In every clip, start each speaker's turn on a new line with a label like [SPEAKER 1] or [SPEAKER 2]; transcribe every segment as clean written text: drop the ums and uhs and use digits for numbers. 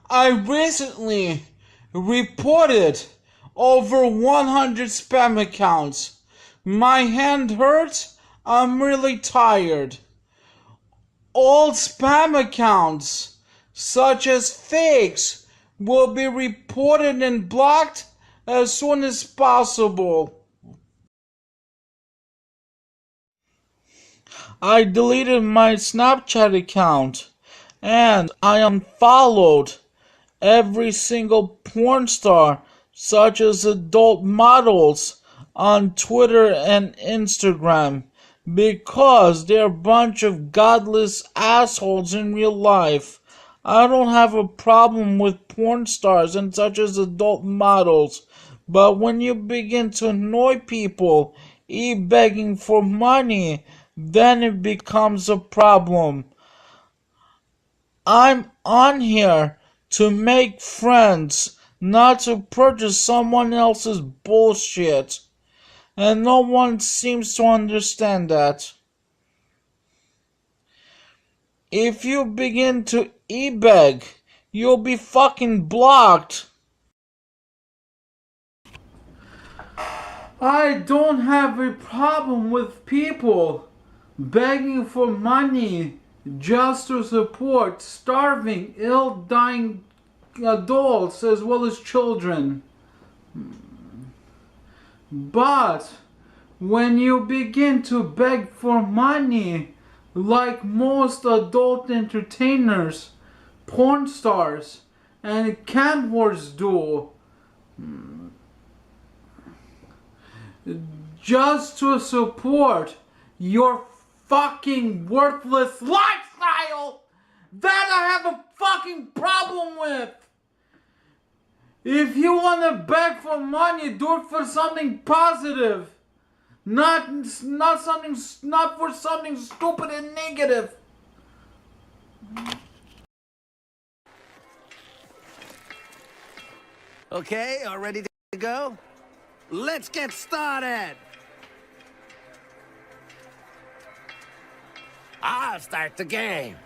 [SPEAKER 1] I recently reported over 100 spam accounts. My hand hurts. I'm really tired. All spam accounts, such as fakes, will be reported and blocked as soon as possible. I deleted my Snapchat account and I unfollowed every single porn star, such as adult models, on Twitter and Instagram, because they're a bunch of godless assholes in real life. I don't have a problem with porn stars and such as adult models, but when you begin to annoy people, begging for money, then it becomes a problem. I'm on here to make friends, not to purchase someone else's bullshit. And no one seems to understand that. If you begin to e-beg, you'll be fucking blocked. I don't have a problem with people begging for money just to support starving, ill-dying adults as well as children. But when you begin to beg for money, like most adult entertainers, porn stars, and cam whores do, just to support your fucking worthless lifestyle, that I have a fucking problem with. If you want to beg for money, do it for something positive. Not for something stupid and negative.
[SPEAKER 2] Okay, all ready to go? Let's get started! I'll start the game.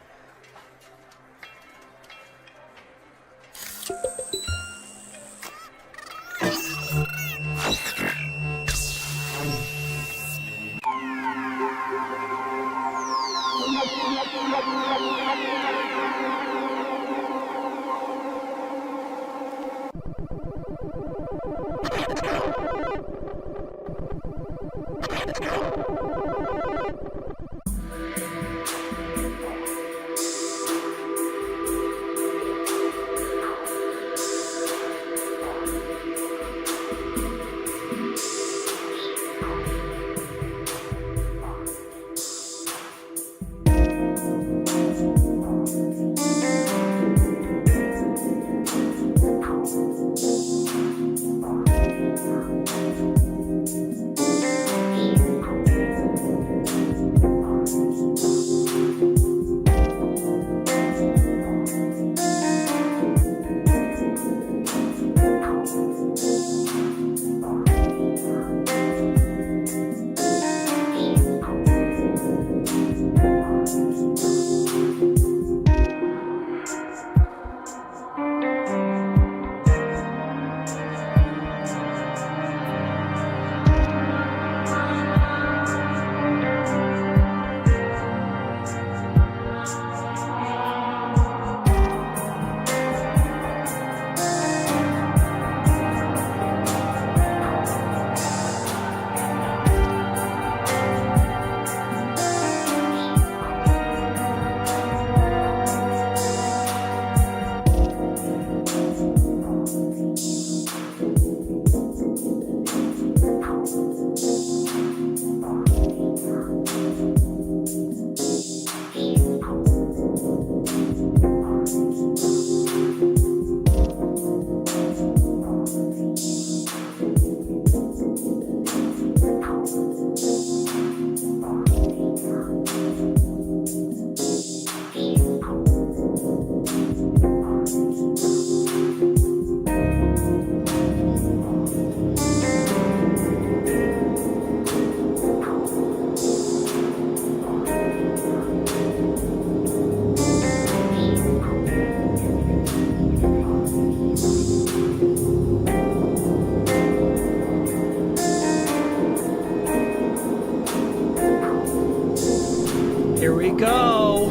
[SPEAKER 3] Here we go.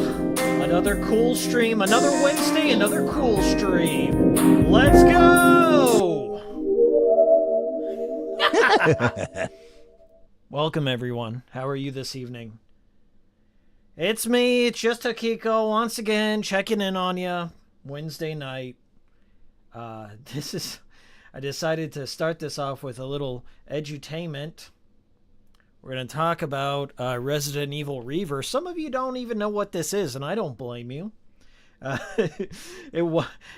[SPEAKER 3] Another cool stream, another Wednesday, another cool stream. Let's go! Welcome, everyone. How are you this evening? It's me, it's just Hikiko, once again, checking in on you. Wednesday night. I decided to start this off with a little edutainment. We're going to talk about Resident Evil Reverse. Some of you don't even know what this is, and I don't blame you.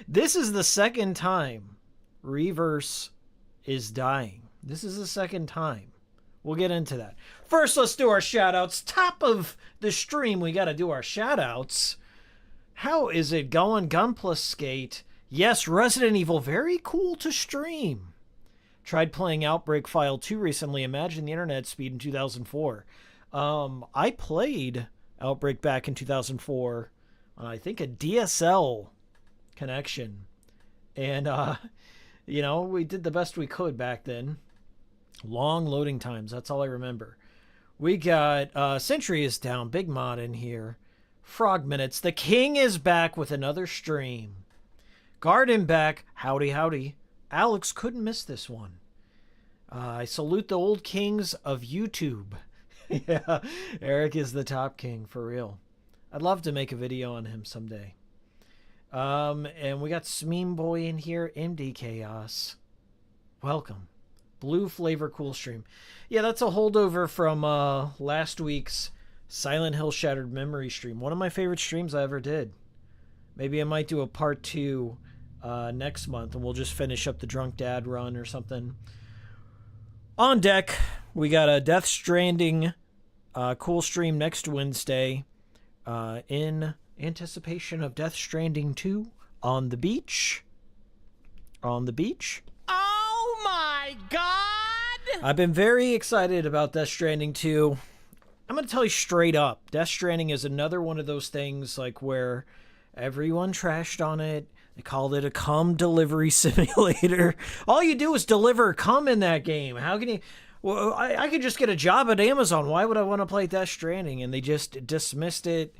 [SPEAKER 3] This is the second time Reverse is dying. This is the second time. We'll get into that. First, let's do our shoutouts. Top of the stream, we got to do our shoutouts. How is it going? Gunplus Skate. Yes, Resident Evil. Very cool to stream. Tried playing Outbreak File 2 recently. Imagine the internet speed in 2004. I played Outbreak back in 2004 on, I think, a DSL connection. And, we did the best we could back then. Long loading times. That's all I remember. We got Century is down. Big Mod in here. Frog Minutes. The King is back with another stream. Garden back. Howdy, howdy. Alex couldn't miss this one. I salute the old kings of YouTube. Yeah, Eric is the top king, for real. I'd love to make a video on him someday. And we got Smeem Boy in here. MD Chaos. Welcome. Blue Flavor Cool Stream. Yeah, that's a holdover from last week's Silent Hill Shattered Memory stream. One of my favorite streams I ever did. Maybe I might do a part 2 next month, and we'll just finish up the Drunk Dad run or something. On deck, we got a Death Stranding cool stream next Wednesday in anticipation of Death Stranding 2 on the beach. On the beach.
[SPEAKER 4] Oh my god!
[SPEAKER 3] I've been very excited about Death Stranding 2. I'm going to tell you straight up, Death Stranding is another one of those things like where everyone trashed on it. They called it a cum delivery simulator. All you do is deliver cum in that game. How can you... Well, I could just get a job at Amazon. Why would I want to play Death Stranding? And they just dismissed it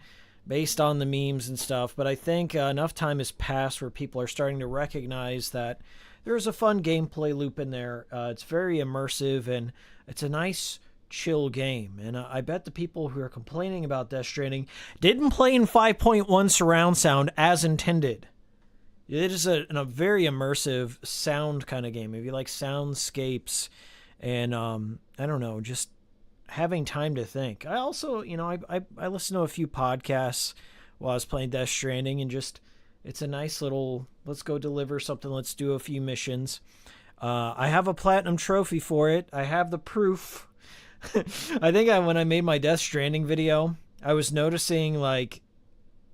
[SPEAKER 3] based on the memes and stuff. But I think enough time has passed where people are starting to recognize that there's a fun gameplay loop in there. It's very immersive, and it's a nice, chill game. And I bet the people who are complaining about Death Stranding didn't play in 5.1 surround sound as intended. It is a very immersive sound kind of game. If you like soundscapes and, I don't know, just having time to think. I also, I listened to a few podcasts while I was playing Death Stranding, and just, it's a nice little, let's go deliver something, let's do a few missions. I have a platinum trophy for it. I have the proof. I think when I made my Death Stranding video, I was noticing, like,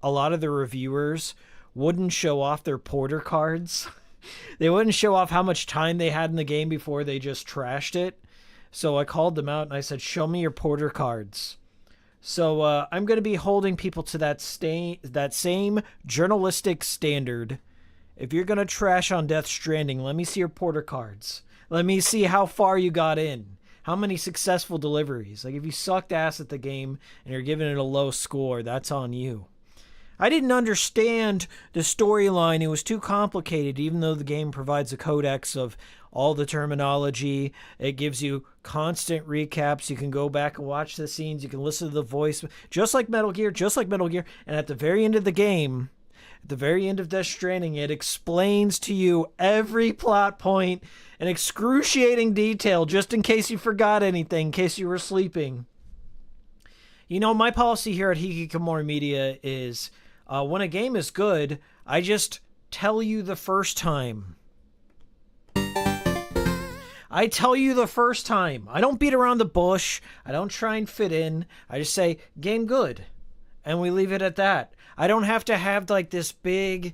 [SPEAKER 3] a lot of the reviewers wouldn't show off their porter cards. They wouldn't show off how much time they had in the game before they just trashed it. So I called them out and I said, show me your porter cards. So I'm going to be holding people to that same journalistic standard. If you're going to trash on Death Stranding, let me see your porter cards. Let me see how far you got in. How many successful deliveries. Like, if you sucked ass at the game and you're giving it a low score, that's on you. I didn't understand the storyline. It was too complicated, even though the game provides a codex of all the terminology. It gives you constant recaps. You can go back and watch the scenes. You can listen to the voice, just like Metal Gear. And at the very end of the game, at the very end of Death Stranding, it explains to you every plot point in excruciating detail, just in case you forgot anything, in case you were sleeping. My policy here at Hikikomori Media is... when a game is good, I just tell you the first time. I tell you the first time. I don't beat around the bush. I don't try and fit in. I just say, game good. And we leave it at that. I don't have to have like this big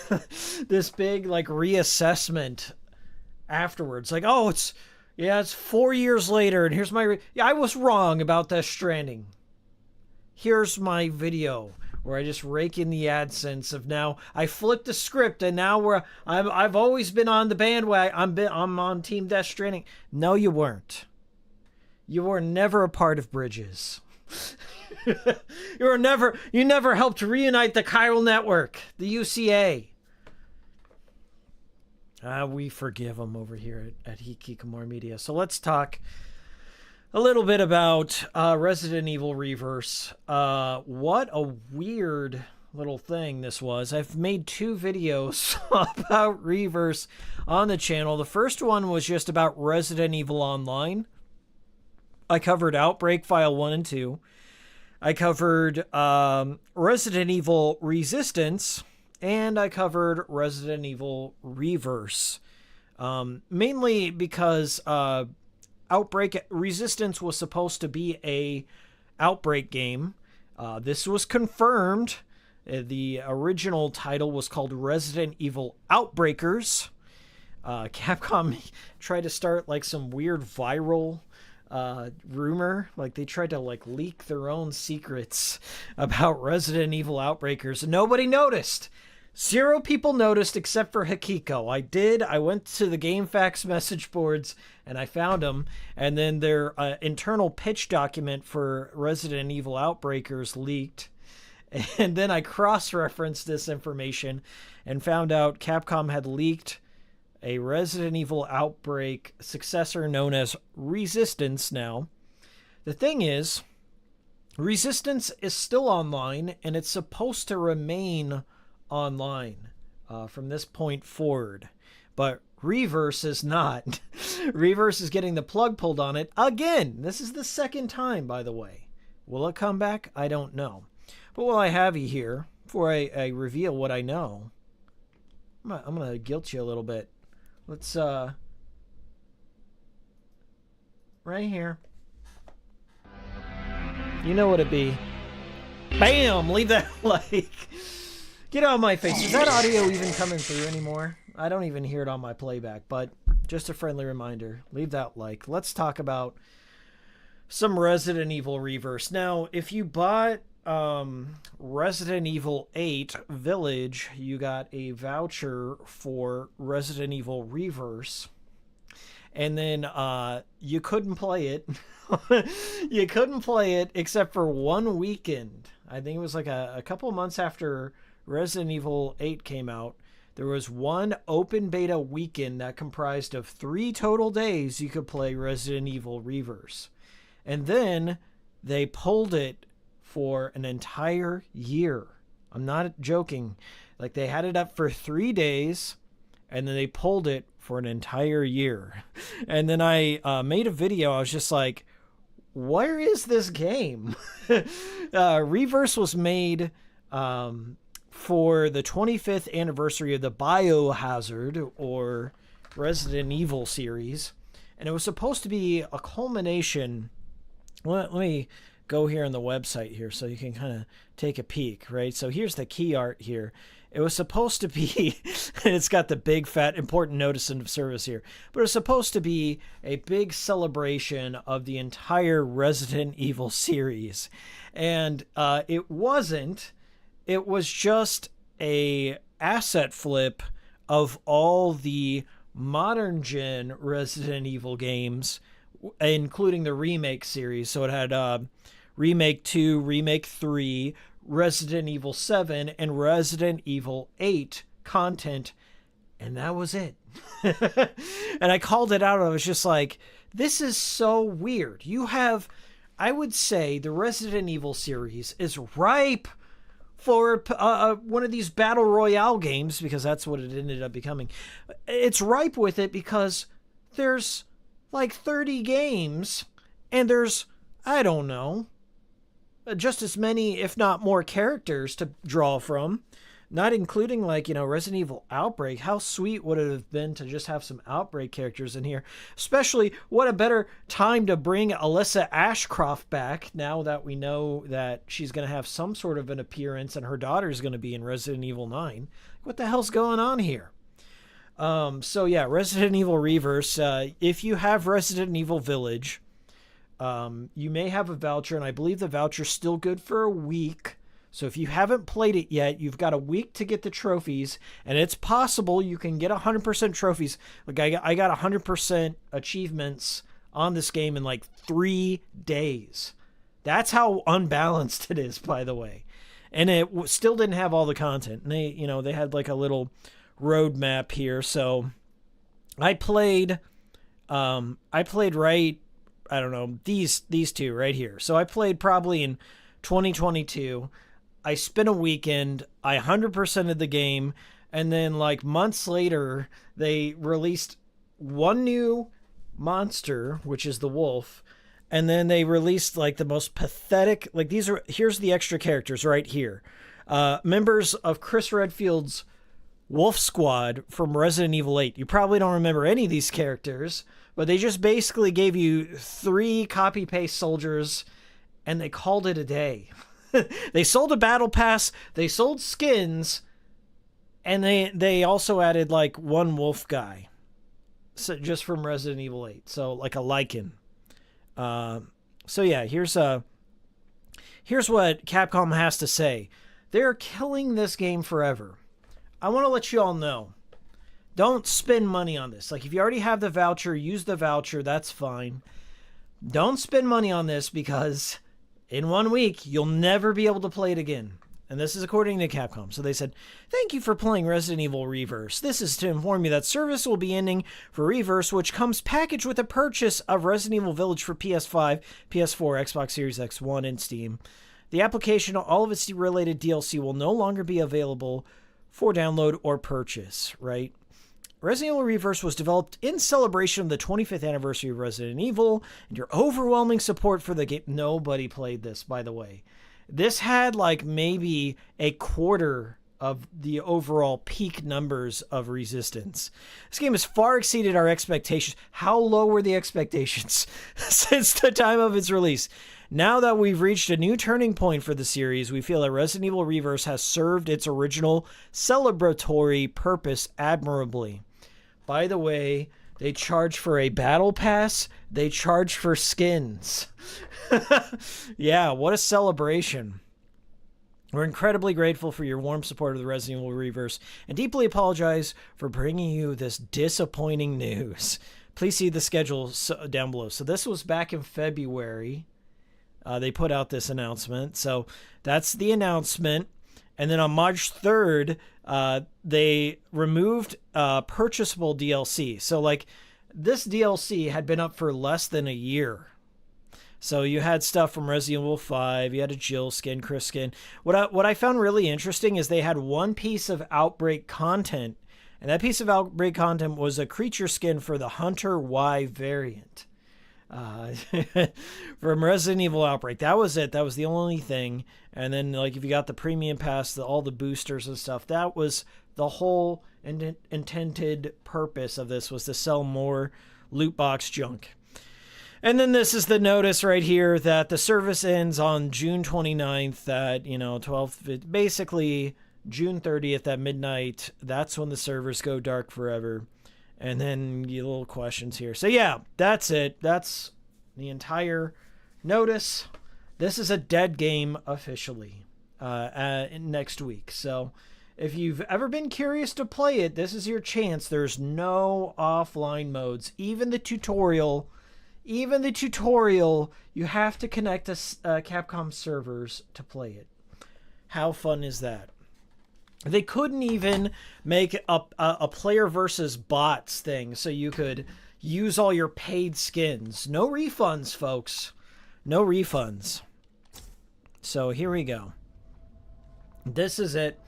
[SPEAKER 3] like reassessment afterwards. Like, oh, it's 4 years later and here's my... I was wrong about Death Stranding. Here's my video where I just rake in the AdSense of now I flipped the script and now I've always been on the bandwagon. I'm on Team Death Stranding. No, you weren't. You were never a part of Bridges. You never helped reunite the chiral network, the UCA. We forgive them over here at Hikikomori Media. So let's talk a little bit about Resident Evil Reverse. What a weird little thing this was. I've made 2 videos about Reverse on the channel. The first one was just about Resident Evil Online. I covered Outbreak File 1 and 2. I covered Resident Evil Resistance, and I covered Resident Evil Reverse. Mainly because Outbreak Resistance was supposed to be a Outbreak game. This was confirmed. The original title was called Resident Evil Outbreakers. Capcom tried to start like some weird viral rumor. Like they tried to like leak their own secrets about Resident Evil Outbreakers. Nobody noticed. 0 people noticed except for Hikiko. I went to the GameFAQs message boards and I found them. And then their internal pitch document for Resident Evil Outbreakers leaked. And then I cross-referenced this information and found out Capcom had leaked a Resident Evil Outbreak successor known as Resistance now. The thing is, Resistance is still online and it's supposed to remain online from this point forward. But Reverse is not. Reverse is getting the plug pulled on it again. This is the second time, by the way. Will it come back? I don't know. But while I have you here, before I reveal what I know, I'm going to guilt you a little bit. Let's, right here. You know what it'd be. Bam! Leave that like. Get out of my face. Is that audio even coming through anymore? I don't even hear it on my playback, but just a friendly reminder. Leave that like. Let's talk about some Resident Evil Reverse. Now, if you bought Resident Evil 8 Village, you got a voucher for Resident Evil Reverse. And then you couldn't play it. You couldn't play it except for one weekend. I think it was like a couple months after Resident Evil 8 came out. There was one open beta weekend that comprised of 3 total days you could play Resident Evil Reverse. And then they pulled it for an entire year. I'm not joking. Like they had it up for 3 days and then they pulled it for an entire year. And then I made a video. I was just like, where is this game? Reverse was made for the 25th anniversary of the Biohazard or Resident Evil series. And it was supposed to be a culmination. Let me go here on the website here so you can kind of take a peek, right? So here's the key art here. It was supposed to be, and it's got the big fat important notice of service here, but it's supposed to be a big celebration of the entire Resident Evil series. And it wasn't. It was just a asset flip of all the modern gen Resident Evil games, including the remake series. So it had Remake 2, Remake 3, Resident Evil 7, and Resident Evil 8 content, and that was it. And I called it out. I was just like, this is so weird. You have, I would say, the Resident Evil series is ripe for one of these battle royale games, because that's what it ended up becoming. It's ripe with it because there's like 30 games, and there's, I don't know, just as many, if not more, characters to draw from, not including, like, you know, Resident Evil Outbreak. How sweet would it have been to just have some Outbreak characters in here? Especially, what a better time to bring Alyssa Ashcroft back now that we know that she's going to have some sort of an appearance and her daughter's going to be in Resident Evil 9. What the hell's going on here? So yeah, Resident Evil Reverse. If you have Resident Evil Village, you may have a voucher, and I believe the voucher's still good for a week. So if you haven't played it yet, you've got a week to get the trophies, and it's possible you can get 100% trophies. Like I got 100% achievements on this game in like 3 days. That's how unbalanced it is, by the way. And it still didn't have all the content. And they had like a little roadmap here. So I played right, I don't know, these two right here. So I played probably in 2022. I spent a weekend. I 100%ed the game. And then like months later, they released one new monster, which is the wolf. And then they released like the most pathetic, like here's the extra characters right here. Members of Chris Redfield's Wolf Squad from Resident Evil 8. You probably don't remember any of these characters, but they just basically gave you 3 copy-paste soldiers and they called it a day. They sold a battle pass, they sold skins, and they also added like one wolf guy. So just from Resident Evil 8. So like a Lycan. So yeah, here's what Capcom has to say. They're killing this game forever. I want to let you all know, don't spend money on this. Like if you already have the voucher, use the voucher, that's fine. Don't spend money on this because in 1 week, you'll never be able to play it again. And this is according to Capcom. So they said, thank you for playing Resident Evil Reverse. This is to inform you that service will be ending for Reverse, which comes packaged with a purchase of Resident Evil Village for PS5, PS4, Xbox Series X, One, and Steam. The application, all of its related DLC will no longer be available for download or purchase, right? Resident Evil Reverse was developed in celebration of the 25th anniversary of Resident Evil, and your overwhelming support for the game. Nobody played this, by the way. This had like maybe a quarter of the overall peak numbers of Resistance. This game has far exceeded our expectations. How low were the expectations since the time of its release? Now that we've reached a new turning point for the series, we feel that Resident Evil Reverse has served its original celebratory purpose admirably. By the way, they charge for a battle pass. They charge for skins. Yeah, what a celebration. We're incredibly grateful for your warm support of the Resident Evil Reverse and deeply apologize for bringing you this disappointing news. Please see the schedule down below. So this was back in February. They put out this announcement. So that's the announcement. And then on March 3rd, they removed purchasable DLC. So like this DLC had been up for less than a year. So you had stuff from Resident Evil 5, you had a Jill skin, Chris skin. What I found really interesting is they had one piece of Outbreak content, and that piece of Outbreak content was a creature skin for the Hunter Y variant. From Resident Evil Outbreak. That was it. That was the only thing. And then like if you got the premium pass, all the boosters and stuff, that was the whole intended purpose of this, was to sell more loot box junk. And then this is the notice right here that the service ends on June 29th at, 12th, basically June 30th at midnight. That's when the servers go dark forever. And then your little questions here. So yeah, that's it. That's the entire notice. This is a dead game officially next week. So if you've ever been curious to play it, this is your chance. There's no offline modes. Even the tutorial, you have to connect to Capcom servers to play it. How fun is that? They couldn't even make a player versus bots thing so you could use all your paid skins. No refunds, folks. No refunds. So here we go. This is it.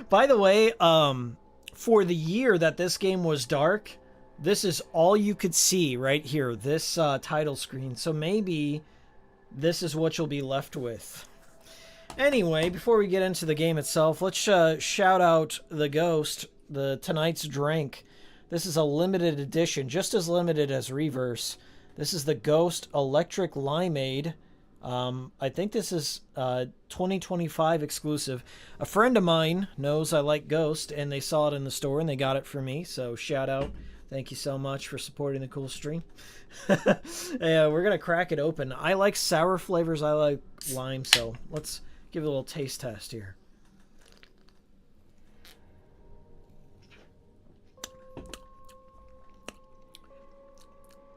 [SPEAKER 3] By the way, for the year that this game was dark, this is all you could see right here, this title screen. So maybe this is what you'll be left with. Anyway, before we get into the game itself, let's shout out the Ghost, tonight's drink. This is a limited edition, just as limited as Reverse. This is the Ghost Electric Limeade. I think this is 2025 exclusive. A friend of mine knows I like Ghost, and they saw it in the store, and they got it for me. So shout out. Thank you so much for supporting the cool stream. Yeah, we're going to crack it open. I like sour flavors. I like lime, so let's give it a little taste test here.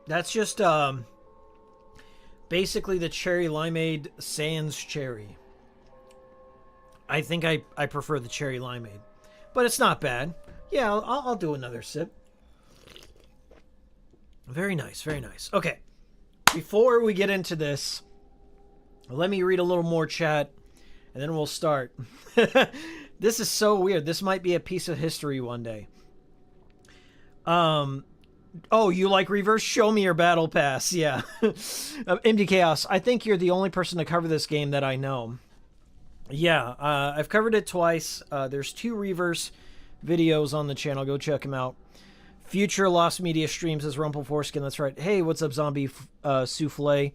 [SPEAKER 3] That's just Basically the cherry limeade sans cherry. I think I prefer the cherry limeade, but it's not bad. Yeah, I'll do another sip. Very nice, very nice. Okay, before we get into this, let me read a little more chat, and then we'll start. This is so weird. This might be a piece of history one day. Oh, you like reverse? Show me your battle pass. Yeah. MD Chaos, I think you're the only person to cover this game that I know. Yeah, I've covered it twice. There's 2 reverse videos on the channel. Go check them out. Future Lost Media streams as Rumple Foreskin. That's right. Hey, what's up, Zombie Souffle?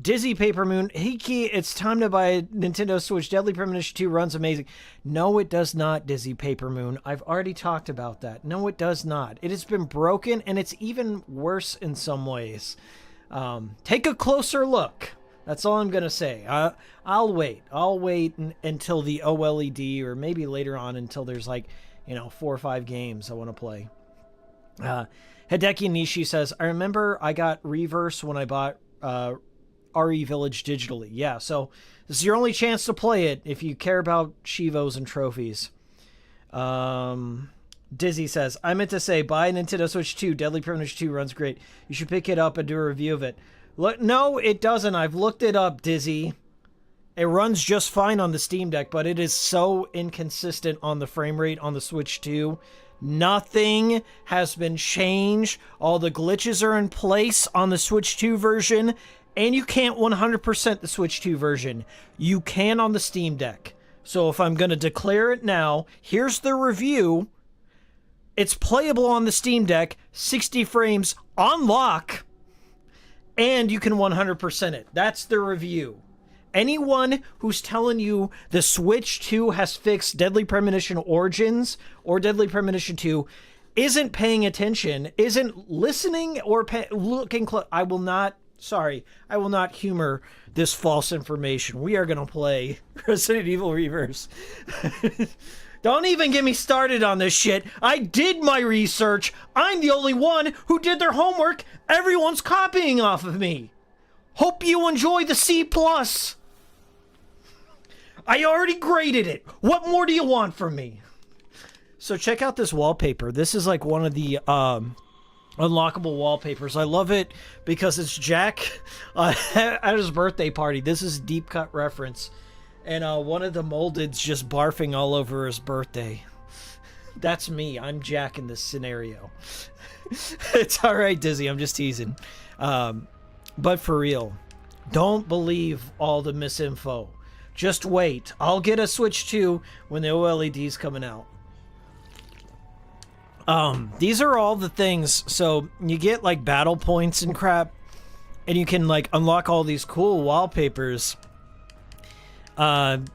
[SPEAKER 3] Dizzy Paper Moon. Hiki, it's time to buy a Nintendo Switch. Deadly Premonition 2 runs amazing. No, it does not, Dizzy Paper Moon. I've already talked about that. No, it does not. It has been broken, and it's even worse in some ways. Take a closer look. That's all I'm going to say. I'll wait. I'll wait until the OLED, or maybe later on until there's like, 4 or 5 games I want to play. Hideki Nishi says, I remember I got Reverse when I bought RE Village digitally. Yeah, so this is your only chance to play it if you care about Shivos and trophies. Dizzy says, I meant to say, buy a Nintendo Switch 2. Deadly Premonition 2 runs great. You should pick it up and do a review of it. Look, no, it doesn't. I've looked it up, Dizzy. It runs just fine on the Steam Deck, but it is so inconsistent on the frame rate on the Switch 2. Nothing has been changed. All the glitches are in place on the Switch 2 version, and you can't 100% the Switch 2 version. You can on the Steam Deck. So if I'm going to declare it now, here's the review. It's playable on the Steam Deck, 60 frames on lock, and you can 100% it. That's the review. Anyone who's telling you the Switch 2 has fixed Deadly Premonition Origins or Deadly Premonition 2 isn't paying attention, isn't listening or looking close. I will not humor this false information. We are going to play Resident Evil Reverse. Don't even get me started on this shit. I did my research. I'm the only one who did their homework. Everyone's copying off of me. Hope you enjoy the C+. I already graded it. What more do you want from me? So check out this wallpaper. This is like one of the unlockable wallpapers. I love it because it's Jack at his birthday party. This is a deep cut reference. And one of the moldeds just barfing all over his birthday. That's me. I'm Jack in this scenario. It's all right, Dizzy. I'm just teasing. But for real, don't believe all the misinfo. Just wait. I'll get a Switch 2 when the OLED's coming out. These are all the things. So you get like battle points and crap, and you can like unlock all these cool wallpapers. And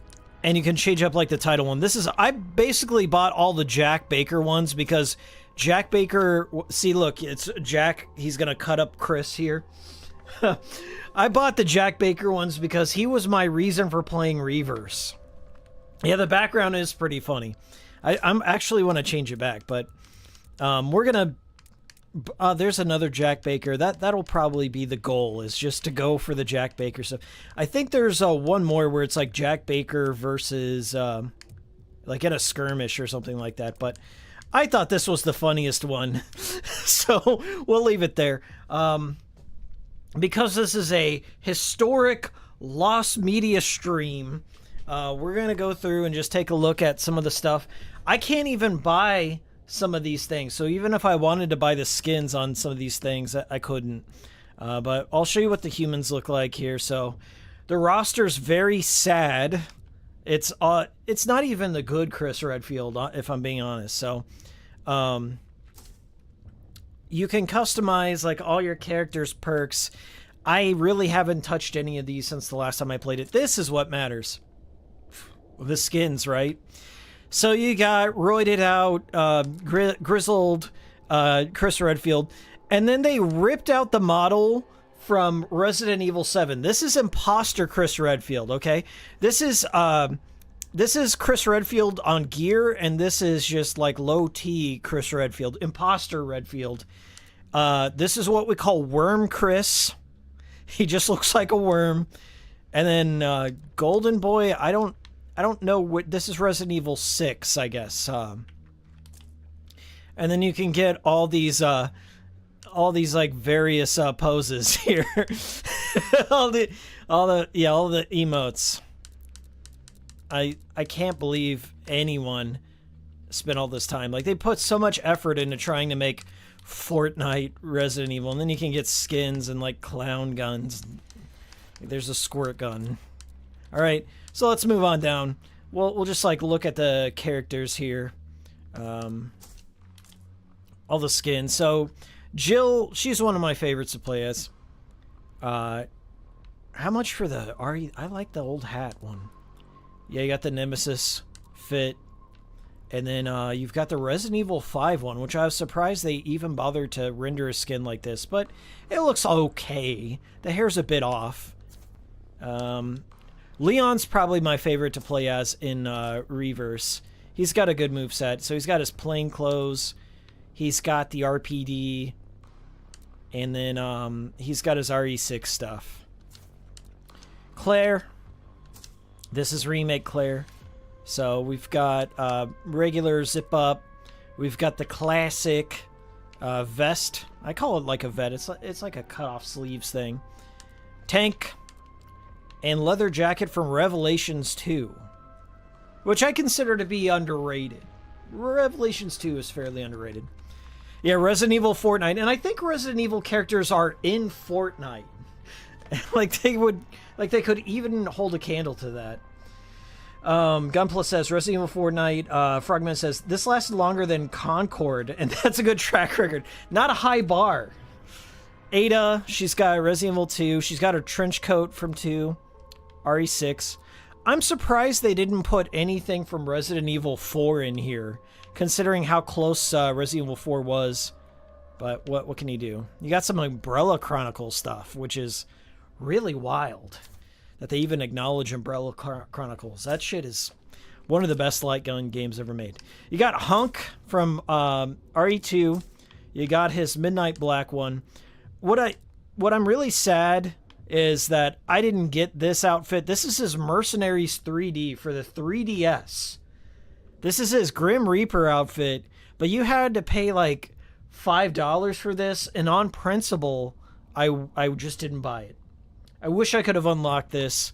[SPEAKER 3] you can change up like the title one. I basically bought all the Jack Baker ones because Jack Baker, see, look, it's Jack. He's going to cut up Chris here. I bought the Jack Baker ones because he was my reason for playing Reverse. Yeah, the background is pretty funny. I'm actually want to change it back, but we're going to... there's another Jack Baker. That'll probably be the goal, is just to go for the Jack Baker stuff. I think there's one more where it's like Jack Baker versus like in a skirmish or something like that, but I thought this was the funniest one. So we'll leave it there. Because this is a historic Lost Media stream, we're going to go through and just take a look at some of the stuff. I can't even buy some of these things. So even if I wanted to buy the skins on some of these things, I couldn't. But I'll show you what the humans look like here. So the roster's very sad. It's not even the good Chris Redfield, if I'm being honest. So you can customize like all your characters' perks. I really haven't touched any of these since the last time I played it. This is what matters. The skins, right? So you got roided out, grizzled Chris Redfield, and then they ripped out the model from Resident Evil 7. This is imposter Chris Redfield, okay? This is Chris Redfield on gear, and this is just like low T Chris Redfield, imposter Redfield. This is what we call Worm Chris. He just looks like a worm. And then Golden Boy, I don't know what this is. Resident Evil 6, I guess. And then you can get all these like various poses here. all the emotes. I can't believe anyone spent all this time. Like, they put so much effort into trying to make Fortnite Resident Evil, and then you can get skins and like clown guns. There's a squirt gun. All right, so let's move on down. We'll just like look at the characters here. All the skins. So Jill, she's one of my favorites to play as. How much for the RE? I like the old hat one. Yeah, you got the Nemesis fit. And then you've got the Resident Evil 5 one, which I was surprised they even bothered to render a skin like this. But it looks okay. The hair's a bit off. Leon's probably my favorite to play as in Reverse. He's got a good moveset. So he's got his plain clothes. He's got the RPD. And then he's got his RE6 stuff. Claire. This is Remake Claire. So we've got regular zip up. We've got the classic vest. I call it like a vest. It's like a cut off sleeves thing. Tank. And leather jacket from Revelations 2. Which I consider to be underrated. Revelations 2 is fairly underrated. Yeah, Resident Evil Fortnite. And I think Resident Evil characters are in Fortnite. like they could even hold a candle to that. Gunpla says, Resident Evil Fortnite. Frogman says, this lasted longer than Concord, and that's a good track record. Not a high bar. Ada, she's got Resident Evil 2. She's got her trench coat from 2. RE6. I'm surprised they didn't put anything from Resident Evil 4 in here, considering how close Resident Evil 4 was. But what can you do? You got some Umbrella Chronicles stuff, which is really wild. That they even acknowledge Umbrella Chronicles. That shit is one of the best light gun games ever made. You got Hunk from RE2. You got his Midnight Black one. What I'm really sad is that I didn't get this outfit. This is his Mercenaries 3D for the 3DS. This is his Grim Reaper outfit, but you had to pay like $5 for this, and on principle, I just didn't buy it. I wish I could have unlocked this.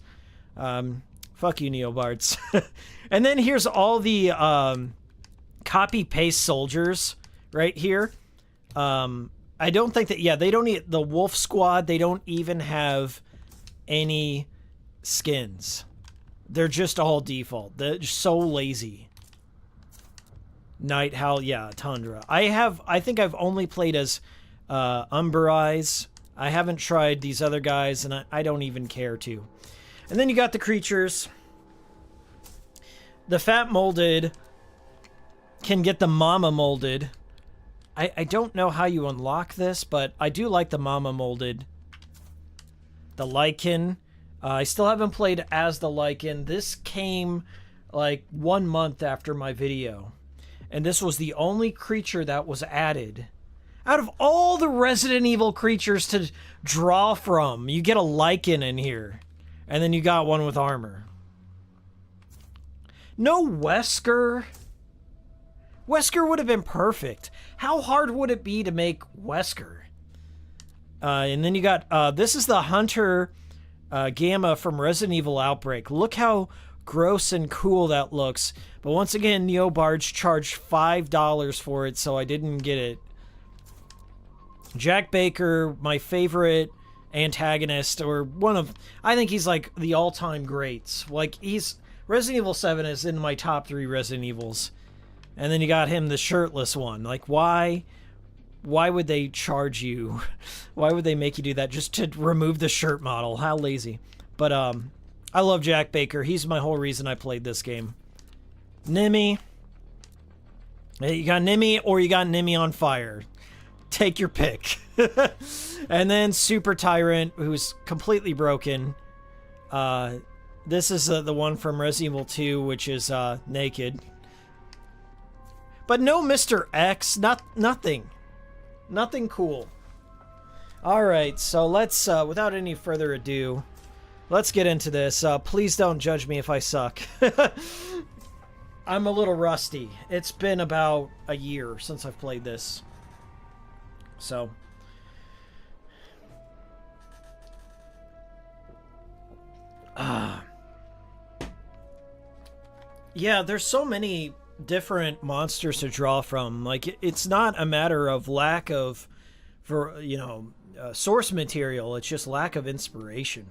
[SPEAKER 3] Fuck you, Neobards. And then here's all the copy-paste soldiers right here. I don't think that... Yeah, they don't need... The Wolf Squad, they don't even have any skins. They're just all default. They're just so lazy. Night Howl, yeah, Tundra. I think I've only played as Umber Eyes. I haven't tried these other guys, and I don't even care to. And then you got the creatures. The Fat Molded can get the Mama Molded. I don't know how you unlock this, but I do like the Mama Molded. The Lycan. I still haven't played as the Lycan. This came like 1 month after my video. And this was the only creature that was added. Out of all the Resident Evil creatures to draw from, you get a Lycan in here. And then you got one with armor. No Wesker. Wesker would have been perfect. How hard would it be to make Wesker? And then you got... this is the Hunter Gamma from Resident Evil Outbreak. Look how gross and cool that looks. But once again, Neobards charged $5 for it, so I didn't get it. Jack Baker, my favorite antagonist, or one of... I think he's like the all-time greats. Like, he's... Resident Evil 7 is in my top 3 Resident Evils. And then you got him, the shirtless one. Like, why would they charge you? Why would they make you do that just to remove the shirt model? How lazy. But, I love Jack Baker. He's my whole reason I played this game. Nimmy. You got Nimmy or you got Nimmy on fire. Take your pick. And then Super Tyrant, who's completely broken. This is the one from Resident Evil 2, which is naked. But no Mr. X. Nothing. Nothing cool. All right, so let's, without any further ado, let's get into this. Please don't judge me if I suck. I'm a little rusty. It's been about a year since I've played this. So. Yeah, there's so many different monsters to draw from. Like, it's not a matter of lack of, source material. It's just lack of inspiration.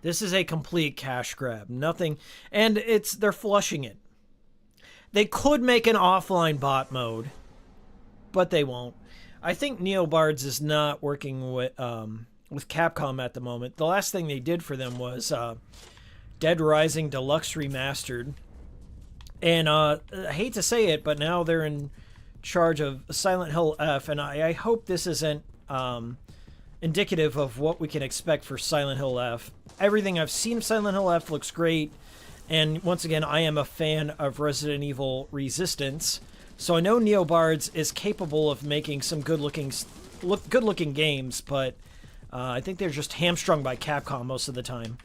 [SPEAKER 3] This is a complete cash grab. Nothing, and they're flushing it. They could make an offline bot mode, but they won't. I think Neobards is not working with Capcom at the moment. The last thing they did for them was Dead Rising Deluxe Remastered. And I hate to say it, but now they're in charge of Silent Hill F, and I hope this isn't indicative of what we can expect for Silent Hill F. Everything I've seen of Silent Hill F looks great, and once again, I am a fan of Resident Evil Resistance, so I know Neobards is capable of making some good-looking games, but I think they're just hamstrung by Capcom most of the time.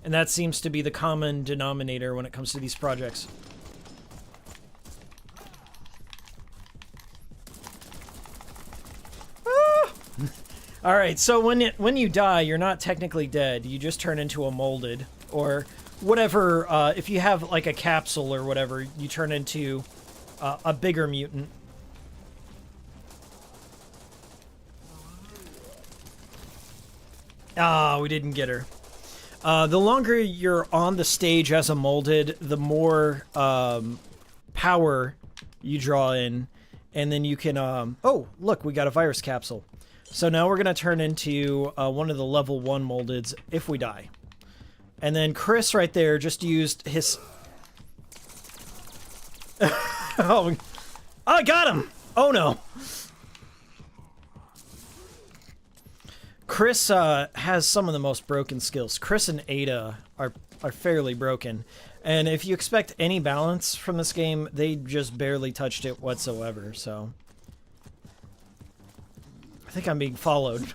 [SPEAKER 3] And that seems to be the common denominator when it comes to these projects. Ah! Alright, so when you die, you're not technically dead. You just turn into a molded. Or whatever, if you have like a capsule or whatever, you turn into a bigger mutant. Ah, we didn't get her. The longer you're on the stage as a molded, the more power you draw in, and then you can... oh, look, we got a virus capsule. So now we're going to turn into one of the level 1 moldeds if we die. And then Chris right there just used his... oh, I got him! Oh no! Chris has some of the most broken skills. Chris and Ada are fairly broken. And if you expect any balance from this game, they just barely touched it whatsoever, so... I think I'm being followed.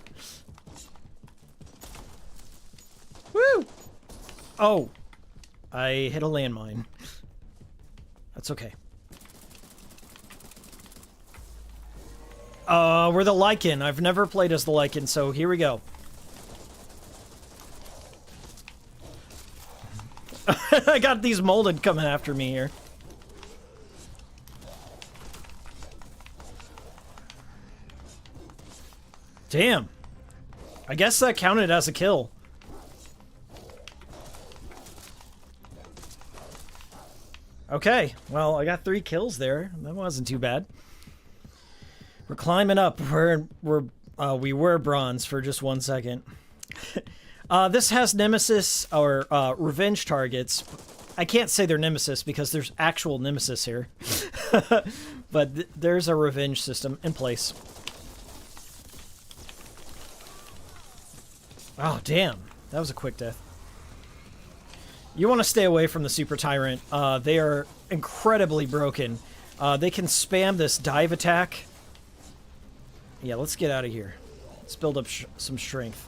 [SPEAKER 3] Woo! Oh! I hit a landmine. That's okay. We're the Lycan. I've never played as the Lycan, so here we go. I got these molded coming after me here. Damn. I guess that counted as a kill. Okay, well, I got 3 kills there. That wasn't too bad. We're climbing up. We were bronze for just 1 second. This has nemesis or revenge targets. I can't say they're nemesis because there's actual nemesis here. But there's a revenge system in place. Oh, damn. That was a quick death. You want to stay away from the Super Tyrant. They are incredibly broken. They can spam this dive attack. Yeah, let's get out of here. Let's build up some strength.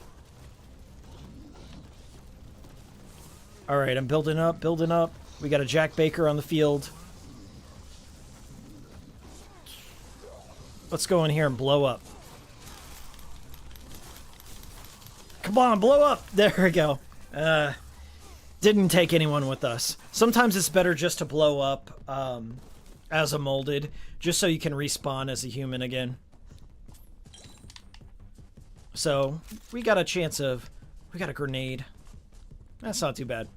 [SPEAKER 3] Alright, I'm building up, building up. We got a Jack Baker on the field. Let's go in here and blow up. Come on, blow up! There we go. Didn't take anyone with us. Sometimes it's better just to blow up as a molded, just so you can respawn as a human again. So, we got a chance of... We got a grenade. That's not too bad.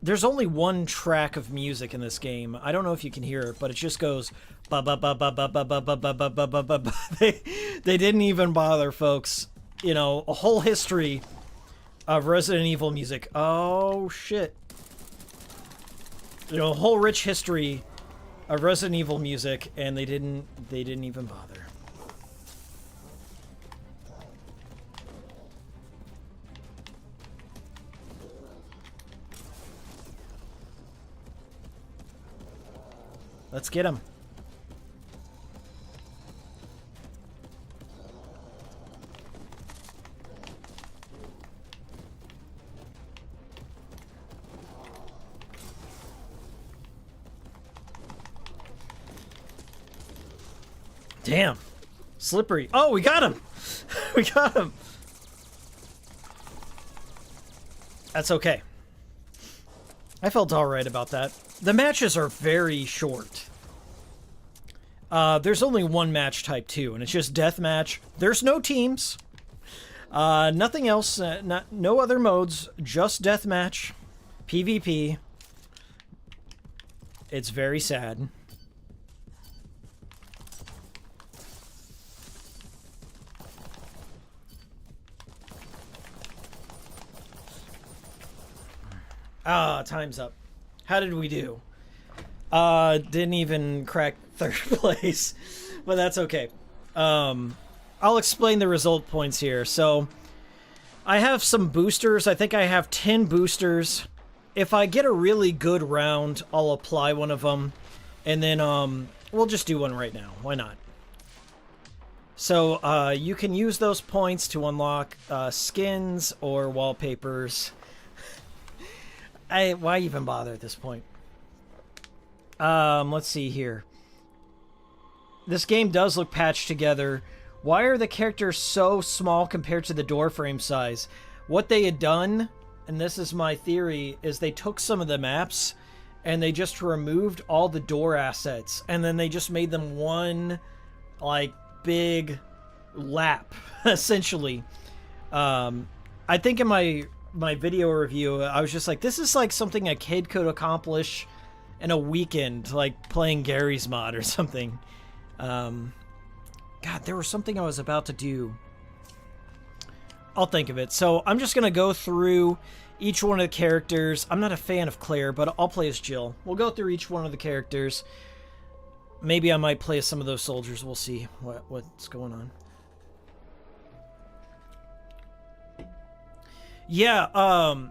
[SPEAKER 3] There's only 1 track of music in this game. I don't know if you can hear it, but it just goes... Ba ba ba ba ba ba ba ba ba ba ba ba ba ba. They didn't even bother, folks. You know, a whole history of Resident Evil music. Oh, shit. You know, a whole rich history of Resident Evil music, and they didn't even bother. Let's get him. Damn. Slippery. Oh, we got him! We got him! That's okay. I felt alright about that. The matches are very short. There's only one match type too, and it's just deathmatch. There's no teams. Nothing else. No other modes. Just deathmatch. PvP. It's very sad. Time's up. How did we do? Didn't even crack third place, but that's okay. I'll explain the result points here. So, I have some boosters. I think I have 10 boosters. If I get a really good round, I'll apply one of them, and then we'll just do one right now. Why not? So, you can use those points to unlock skins or wallpapers. Why even bother at this point? Let's see here. This game does look patched together. Why are the characters so small compared to the door frame size? What they had done, and this is my theory, is they took some of the maps and they just removed all the door assets, and then they just made them one, like, big lap, essentially. I think in my video review, I was just like, this is like something a kid could accomplish in a weekend, like playing Gary's mod or something. God, there was something I was about to do. I'll think of it. So I'm just going to go through each one of the characters. I'm not a fan of Claire, but I'll play as Jill. We'll go through each one of the characters. Maybe I might play as some of those soldiers. We'll see what's going on. Yeah,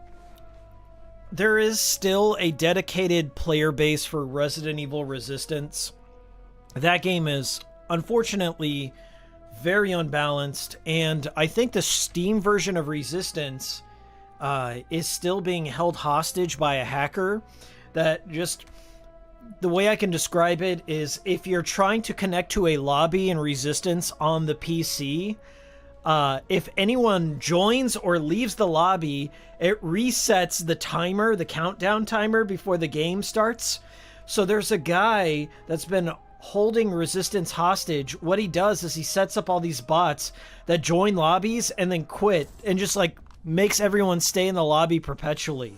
[SPEAKER 3] there is still a dedicated player base for Resident Evil Resistance. That game is, unfortunately, very unbalanced, and I think the Steam version of Resistance is still being held hostage by a hacker that just... The way I can describe it is if you're trying to connect to a lobby in Resistance on the PC... if anyone joins or leaves the lobby, it resets the timer, the countdown timer before the game starts. So there's a guy that's been holding Resistance hostage. What he does is he sets up all these bots that join lobbies and then quit and just like makes everyone stay in the lobby perpetually.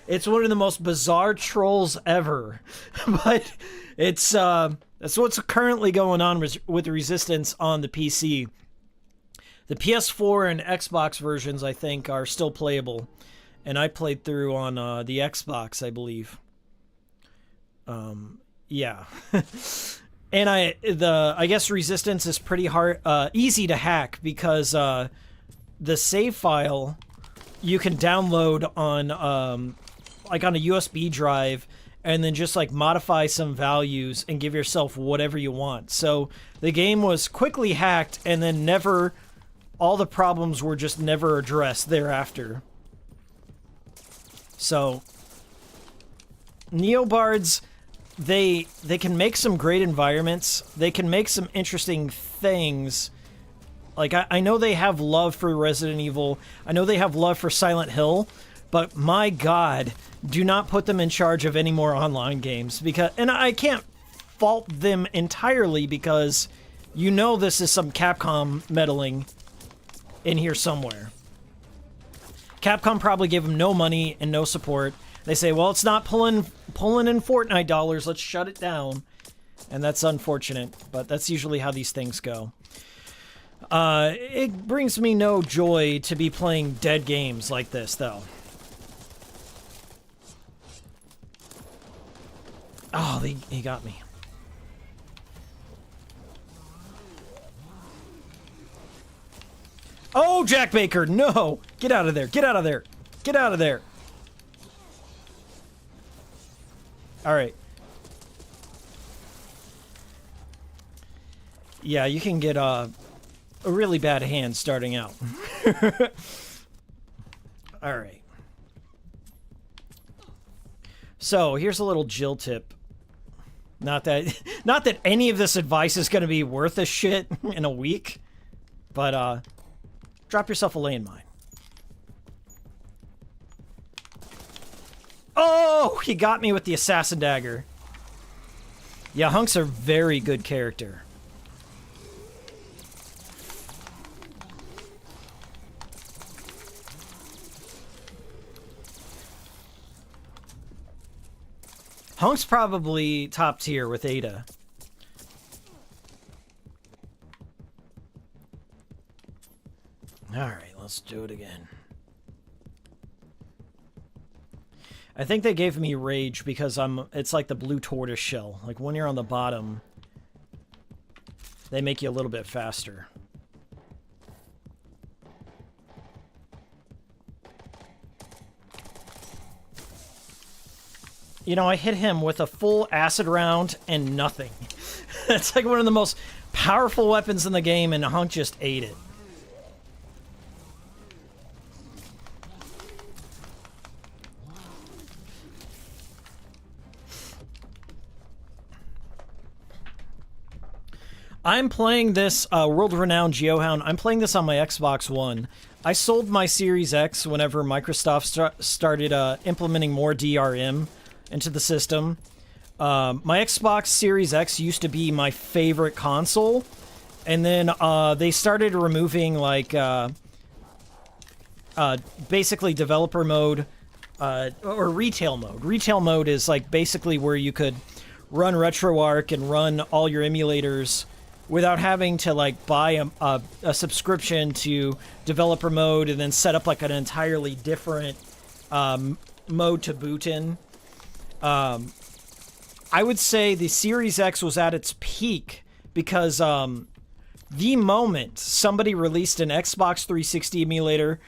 [SPEAKER 3] It's one of the most bizarre trolls ever, but it's that's what's currently going on with Resistance on the PC. The PS4 and Xbox versions, I think, are still playable, and I played through on the Xbox, I believe. Yeah, and I guess Resistance is pretty easy to hack because the save file you can download on like on a USB drive, and then just like modify some values and give yourself whatever you want. So the game was quickly hacked, and then never. All the problems were just never addressed thereafter. So, Neobards, they can make some great environments. They can make some interesting things. Like, I know they have love for Resident Evil. I know they have love for Silent Hill. But my God, do not put them in charge of any more online games. And I can't fault them entirely because you know this is some Capcom meddling in here somewhere. Capcom probably gave them no money and no support. They say, well, it's not pulling in Fortnite dollars, let's shut it down. And that's unfortunate, but that's usually how these things go. It brings me no joy to be playing dead games like this, though. Oh, he got me. Oh, Jack Baker, no! Get out of there, get out of there, get out of there. All right. Yeah, you can get a really bad hand starting out. All right. So, here's a little Jill tip. Not that any of this advice is going to be worth a shit in a week, but drop yourself a landmine. Oh, he got me with the assassin dagger. Yeah, Hunk's a very good character. Hunk's probably top tier with Ada. Alright, let's do it again. I think they gave me rage because it's like the blue tortoise shell. Like when you're on the bottom, they make you a little bit faster. You know, I hit him with a full acid round and nothing. It's like one of the most powerful weapons in the game, and Hunk just ate it. I'm playing this world-renowned Geohound. I'm playing this on my Xbox One. I sold my Series X whenever Microsoft started implementing more DRM into the system. My Xbox Series X used to be my favorite console, and then they started removing like basically developer mode or retail mode. Retail mode is like basically where you could run RetroArch and run all your emulators without having to like buy a subscription to developer mode and then set up like an entirely different mode to boot in. I would say the Series X was at its peak because the moment somebody released an Xbox 360 emulator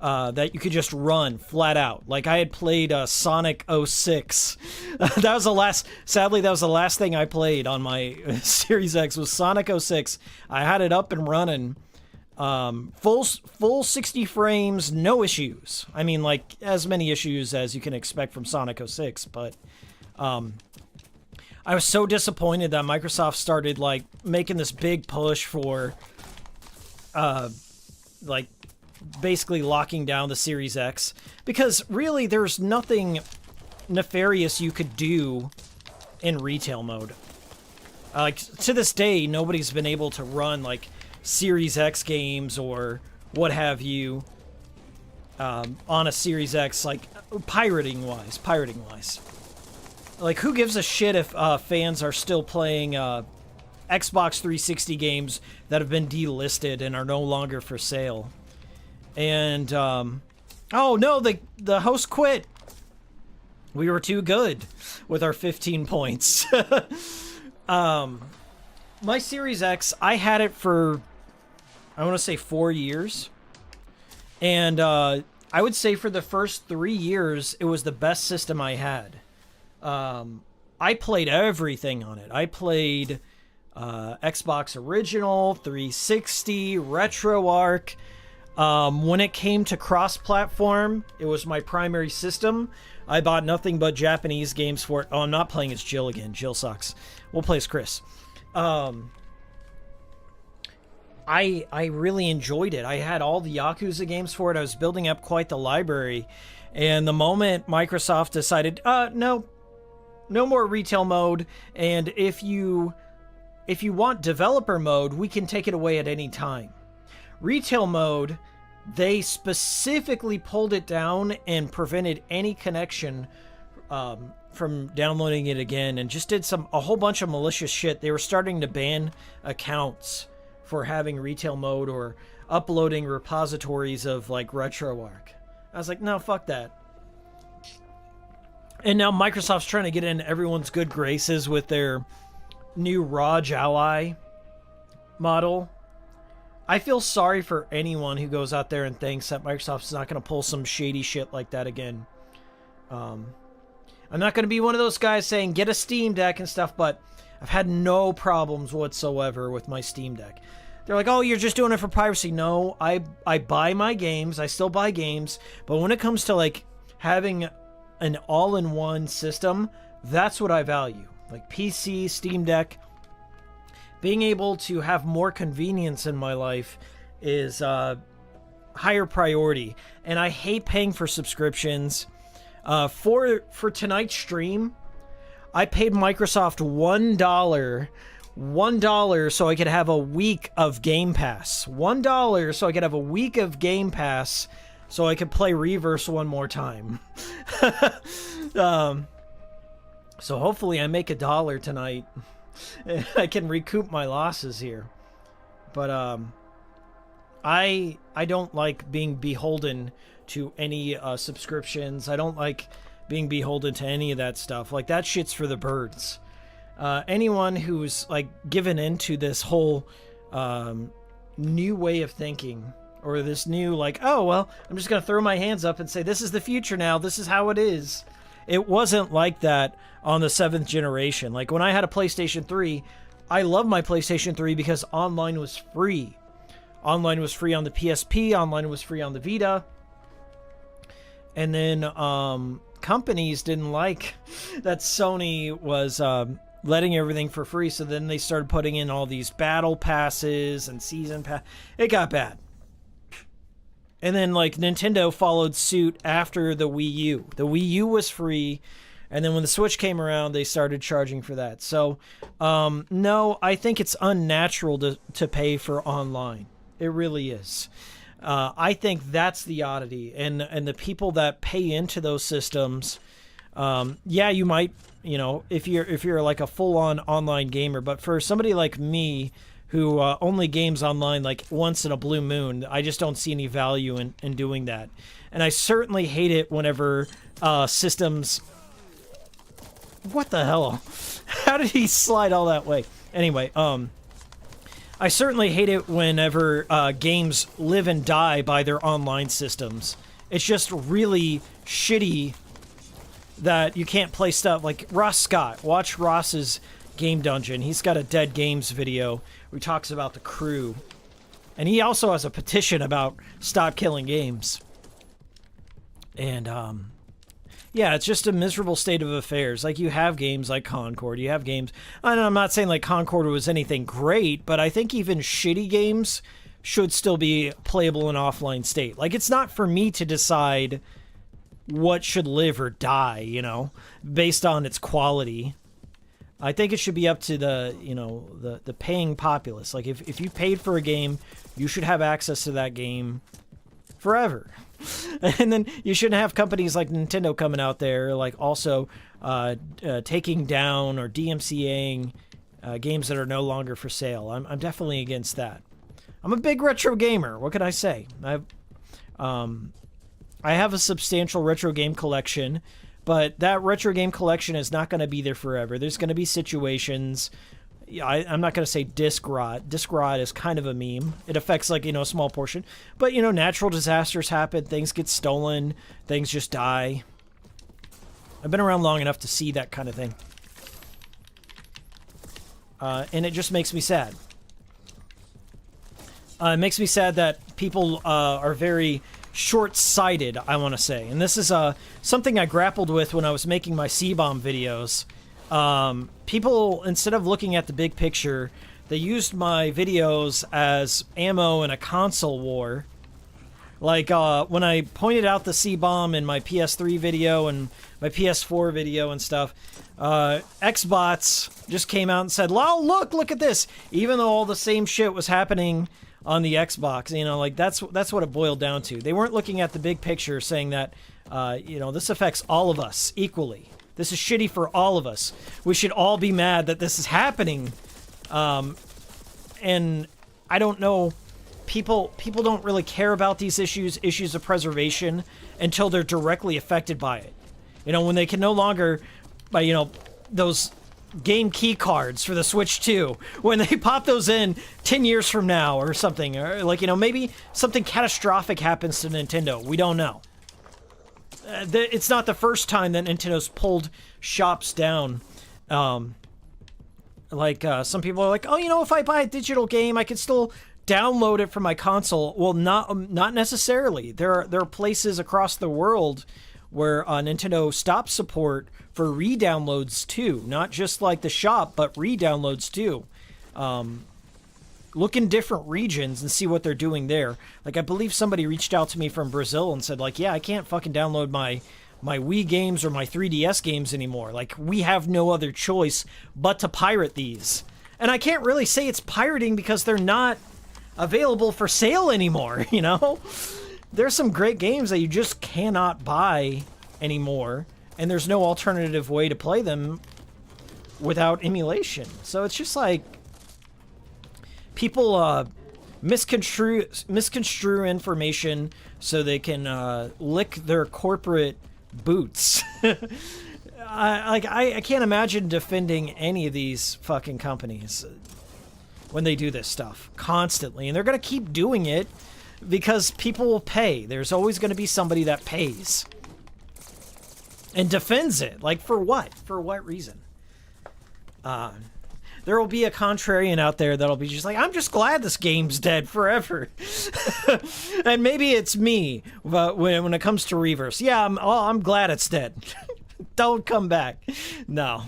[SPEAKER 3] that you could just run flat out. Like I had played Sonic 06. Sadly, that was the last thing I played on my Series X was Sonic 06. I had it up and running. Full 60 frames, no issues. I mean, like, as many issues as you can expect from Sonic 06, but I was so disappointed that Microsoft started, like, making this big push for, like, basically locking down the Series X, because really there's nothing nefarious you could do in retail mode. Like, to this day, nobody's been able to run, like, Series X games or what have you on a Series X, like, pirating wise. Like, who gives a shit if fans are still playing Xbox 360 games that have been delisted and are no longer for sale? And, oh no, the host quit. We were too good with our 15 points. My Series X, I had it for, I want to say 4 years. And I would say for the first 3 years, it was the best system I had. I played everything on it. I played Xbox Original, 360, RetroArch. When it came to cross-platform, it was my primary system. I bought nothing but Japanese games for it. Oh, I'm not playing as Jill again. Jill sucks. We'll play as Chris. I really enjoyed it. I had all the Yakuza games for it. I was building up quite the library. And the moment Microsoft decided, no more retail mode, and if you want developer mode, we can take it away at any time. Retail mode, they specifically pulled it down and prevented any connection from downloading it again, and just did a whole bunch of malicious shit. They were starting to ban accounts for having retail mode or uploading repositories of like RetroArch. I was like, no, fuck that. And now Microsoft's trying to get in everyone's good graces with their new Raj Ally model. I feel sorry for anyone who goes out there and thinks that Microsoft's not going to pull some shady shit like that again. I'm not going to be one of those guys saying get a Steam Deck and stuff, but I've had no problems whatsoever with my Steam Deck. They're like, oh, you're just doing it for piracy. No, I buy my games. I still buy games. But when it comes to like having an all-in-one system, that's what I value. like PC, Steam Deck. Being able to have more convenience in my life is higher priority, and I hate paying for subscriptions. For tonight's stream, I paid Microsoft $1 so I could have a week of Game Pass. $1 so I could have a week of Game Pass so I could play Reverse one more time. So hopefully I make $1 tonight. I can recoup my losses here. But I don't like being beholden to any subscriptions. I don't like being beholden to any of that stuff. Like, that shit's for the birds. Anyone who's like given into this whole new way of thinking, or this new like, oh well, I'm just gonna throw my hands up and say this is the future now, this is how it is. It wasn't like that on the 7th generation. Like, when I had a PlayStation 3, I loved my PlayStation 3 because online was free. Online was free on the PSP, online was free on the Vita. And then companies didn't like that Sony was letting everything for free, so then they started putting in all these battle passes and season pass. It got bad. And then, like, Nintendo followed suit after the Wii U. The Wii U was free, and then when the Switch came around, they started charging for that. So, no, I think it's unnatural to pay for online. It really is. I think that's the oddity. And the people that pay into those systems, yeah, you might, you know, if you're like a full-on online gamer, but for somebody like me, who only games online like once in a blue moon, I just don't see any value in doing that. And I certainly hate it whenever systems... What the hell? How did he slide all that way? Anyway, I certainly hate it whenever games live and die by their online systems. It's just really shitty that you can't play stuff like Ross Scott. Watch Ross's Game Dungeon. He's got a Dead Games video where he talks about the crew. And he also has a petition about stop killing games. And, yeah, it's just a miserable state of affairs. Like, you have games like Concord. You have games... And I'm not saying, like, Concord was anything great, but I think even shitty games should still be playable in offline state. Like, it's not for me to decide what should live or die, you know, based on its quality. I think it should be up to the, you know, the paying populace. Like, if you paid for a game, you should have access to that game forever. And then you shouldn't have companies like Nintendo coming out there, like, also taking down or DMCAing games that are no longer for sale. I'm definitely against that. I'm a big retro gamer. What can I say? I have a substantial retro game collection, but that retro game collection is not going to be there forever. There's going to be situations. I'm not going to say disc rot. Disc rot is kind of a meme. It affects, like, you know, a small portion. But, you know, natural disasters happen. Things get stolen. Things just die. I've been around long enough to see that kind of thing. And it just makes me sad. It makes me sad that people are very short-sighted, I want to say. And this is something I grappled with when I was making my C-bomb videos. People, instead of looking at the big picture, they used my videos as ammo in a console war. Like, when I pointed out the C-bomb in my PS3 video and my PS4 video and stuff, Xbots just came out and said, "Oh, look at this!" Even though all the same shit was happening on the Xbox, you know, like, that's what it boiled down to. They weren't looking at the big picture, saying that, you know, this affects all of us equally. This is shitty for all of us. We should all be mad that this is happening. And I don't know, people don't really care about these issues of preservation, until they're directly affected by it. You know, when they can no longer, you know, those game key cards for the Switch 2, when they pop those in 10 years from now or something, or, like, you know, maybe something catastrophic happens to Nintendo. We don't know. It's not the first time that Nintendo's pulled shops down. Some people are like, oh, you know, if I buy a digital game, I can still download it from my console. Well, not necessarily. There are places across the world where Nintendo stopped support for re-downloads too. Not just like the shop, but re-downloads too. Look in different regions and see what they're doing there. Like, I believe somebody reached out to me from Brazil and said, like, yeah, I can't fucking download my Wii games or my 3DS games anymore. Like, we have no other choice but to pirate these. And I can't really say it's pirating because they're not available for sale anymore, you know? There's some great games that you just cannot buy anymore, and there's no alternative way to play them without emulation. So it's just like people misconstrue information so they can lick their corporate boots. I can't imagine defending any of these fucking companies when they do this stuff constantly, and they're going to keep doing it because people will pay. There's always going to be somebody that pays and defends it. Like, for what? For what reason? There will be a contrarian out there that'll be just like, I'm just glad this game's dead forever. And maybe it's me, but when it comes to Reverse, yeah, I'm glad it's dead. Don't come back. No.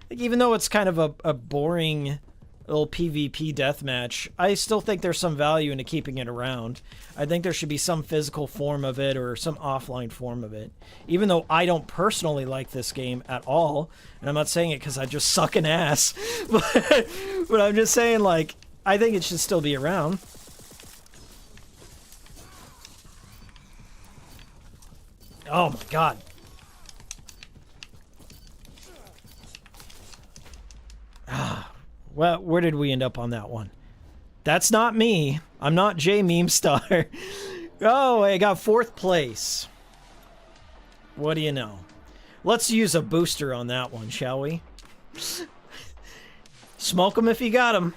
[SPEAKER 3] Like, even though it's kind of a boring little PvP deathmatch, I still think there's some value into keeping it around. I think there should be some physical form of it or some offline form of it. Even though I don't personally like this game at all, and I'm not saying it because I just suck an ass, but I'm just saying, like, I think it should still be around. Oh my god. Well, where did we end up on that one? That's not me. I'm not J Meme Star. Oh, I got 4th place. What do you know? Let's use a booster on that one, shall we? Smoke them if you got them.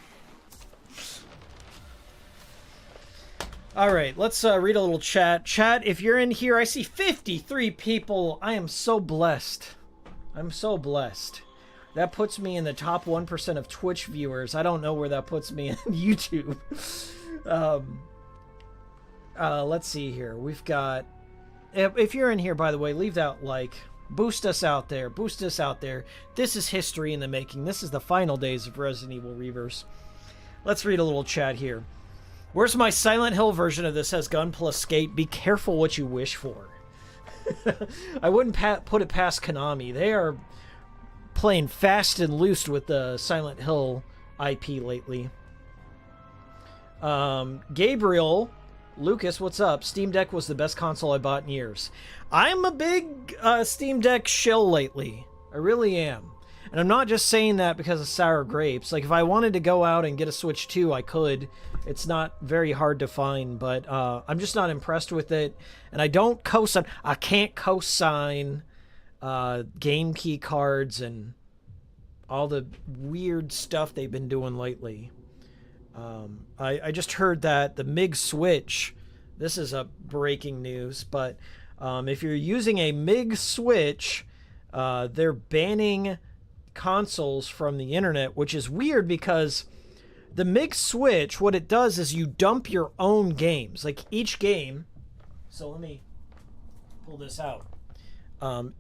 [SPEAKER 3] All right, let's read a little chat. Chat, if you're in here, I see 53 people. I am so blessed. I'm so blessed. That puts me in the top 1% of Twitch viewers. I don't know where that puts me in YouTube. Let's see here. We've got... If you're in here, by the way, leave that like. Boost us out there. Boost us out there. This is history in the making. This is the final days of Resident Evil Reverse. Let's read a little chat here. Where's my Silent Hill version of this? Has gun plus skate. Be careful what you wish for. I wouldn't put it past Konami. They are playing fast and loose with the Silent Hill IP lately. Gabriel Lucas, what's up? Steam Deck was the best console I bought in years. I'm a big Steam Deck shill lately. I really am. And I'm not just saying that because of sour grapes. Like, if I wanted to go out and get a Switch 2, I could. It's not very hard to find, but I'm just not impressed with it. And I don't co-sign. I can't co-sign game key cards and all the weird stuff they've been doing lately. I just heard that the MiG Switch, this is a breaking news, but if you're using a MiG Switch, they're banning consoles from the internet, which is weird because the MiG Switch, what it does is you dump your own games. Like, each game, so let me pull this out.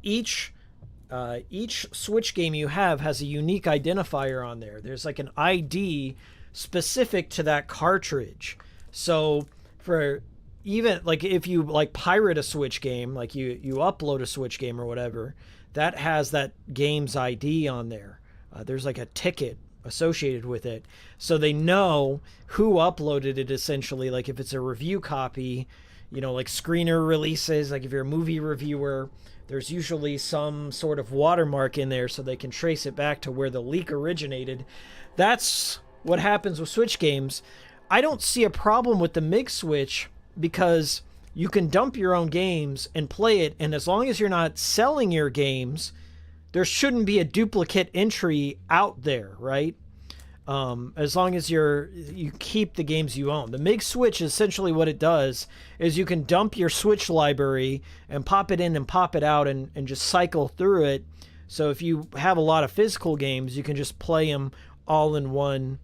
[SPEAKER 3] Each Switch game you have has a unique identifier on there. There's like an ID specific to that cartridge. So for even like if you like pirate a Switch game, like you upload a Switch game or whatever, that has that game's ID on there. There's like a ticket associated with it, so they know who uploaded it, essentially. Like if it's a review copy, you know, like screener releases, like if you're a movie reviewer, there's usually some sort of watermark in there so they can trace it back to where the leak originated. That's what happens with Switch games. I don't see a problem with the MiG Switch because you can dump your own games and play it, and as long as you're not selling your games, there shouldn't be a duplicate entry out there, right? As long as you keep the games you own. The MiG Switch, essentially what it does is you can dump your Switch library and pop it in and pop it out and just cycle through it. So if you have a lot of physical games, you can just play them all in one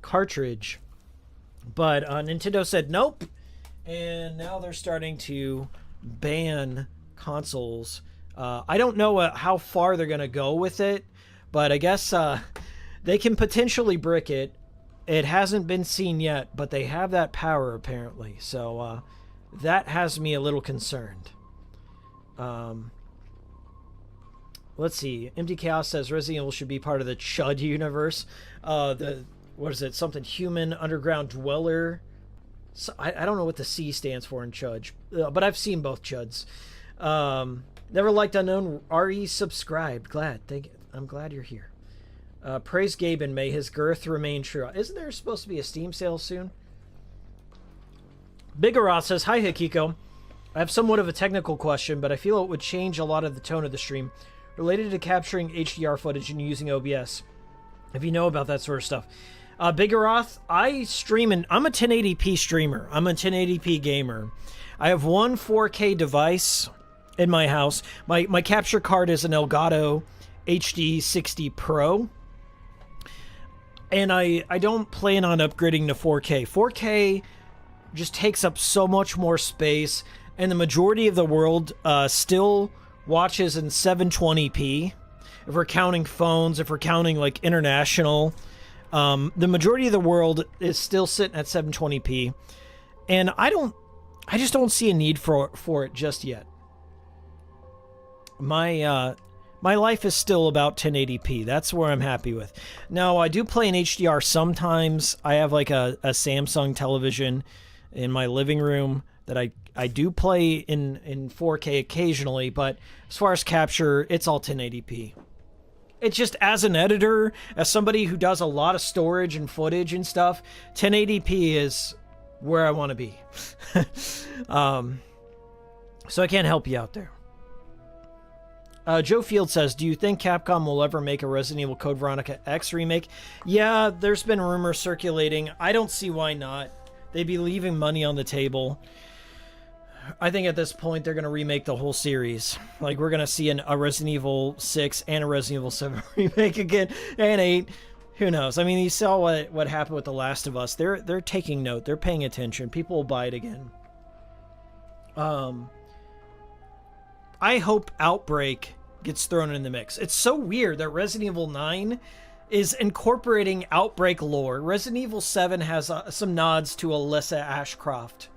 [SPEAKER 3] cartridge. But Nintendo said nope, and now they're starting to ban consoles. I don't know how far they're going to go with it, but I guess they can potentially brick it. It hasn't been seen yet, but they have that power apparently. So that has me a little concerned. Let's see. Empty Chaos says Resident Evil should be part of the Chud universe. What is it? Something human underground dweller. So, I don't know what the C stands for in Chud, but I've seen both Chuds. Never liked Unknown. RE subscribed. I'm glad you're here. Praise Gaben. May his girth remain true. Isn't there supposed to be a Steam sale soon? Bigaroth says, hi, Hikiko. I have somewhat of a technical question, but I feel it would change a lot of the tone of the stream related to capturing HDR footage and using OBS. If you know about that sort of stuff. Bigaroth, I stream I'm a 1080p streamer. I'm a 1080p gamer. I have one 4K device in my house. My capture card is an Elgato HD 60 Pro. And I don't plan on upgrading to 4K. 4K just takes up so much more space, and the majority of the world still watches in 720p. If we're counting phones, if we're counting like international, the majority of the world is still sitting at 720p, and I just don't see a need for it just yet. My life is still about 1080p. That's where I'm happy with. Now, I do play in HDR sometimes. I have like a Samsung television in my living room that I do play in 4K occasionally, but as far as capture, it's all 1080p. It's just, as an editor, as somebody who does a lot of storage and footage and stuff, 1080p is where I want to be. So I can't help you out there. Joe Field says, do you think Capcom will ever make a Resident Evil Code Veronica X remake? Yeah, there's been rumors circulating. I don't see why not. They'd be leaving money on the table. I think at this point they're going to remake the whole series. Like, we're going to see a Resident Evil 6 and a Resident Evil 7 remake again, and 8. Who knows? I mean, you saw what happened with The Last of Us. They're taking note. They're paying attention. People will buy it again. I hope Outbreak gets thrown in the mix. It's so weird that Resident Evil 9 is incorporating Outbreak lore. Resident Evil 7 has some nods to Alyssa Ashcroft.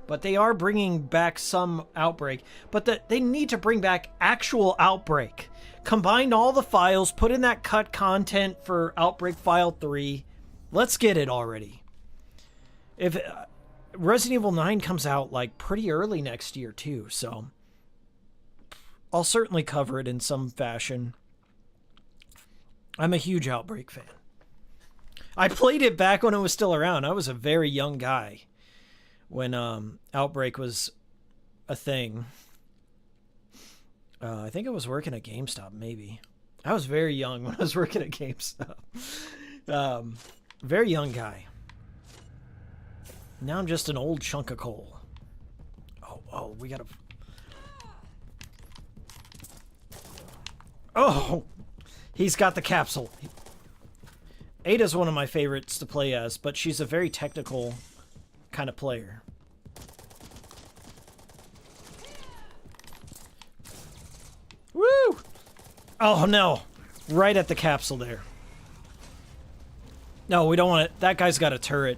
[SPEAKER 3] But they are bringing back some Outbreak. But they need to bring back actual Outbreak. Combine all the files, put in that cut content for Outbreak File 3. Let's get it already. If Resident Evil 9 comes out like pretty early next year too, so I'll certainly cover it in some fashion. I'm a huge Outbreak fan. I played it back when it was still around. I was a very young guy when Outbreak was a thing. I think I was working at GameStop, maybe. I was very young when I was working at GameStop. Very young guy. Now I'm just an old chunk of coal. Oh, we gotta... Oh! He's got the capsule. Ada's one of my favorites to play as, but she's a very technical kind of player. Woo! Oh, no. Right at the capsule there. No, we don't want it. That guy's got a turret.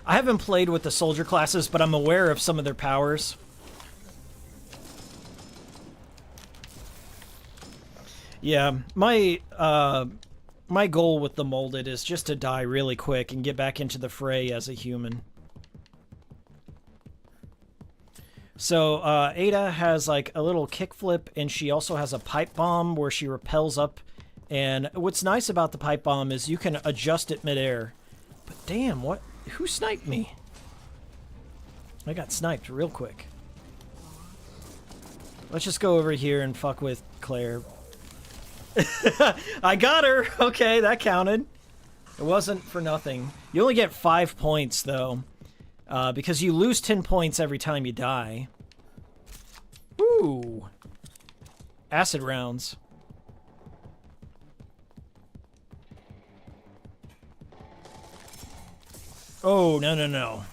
[SPEAKER 3] I haven't played with the soldier classes, but I'm aware of some of their powers. Yeah, my goal with the molded is just to die really quick and get back into the fray as a human. So, Ada has like a little kickflip, and she also has a pipe bomb where she rappels up. And what's nice about the pipe bomb is you can adjust it midair. But damn, who sniped me? I got sniped real quick. Let's just go over here and fuck with Claire. I got her! Okay, that counted. It wasn't for nothing. You only get 5 points, though. Because you lose 10 points every time you die. Ooh. Acid rounds. Oh, no.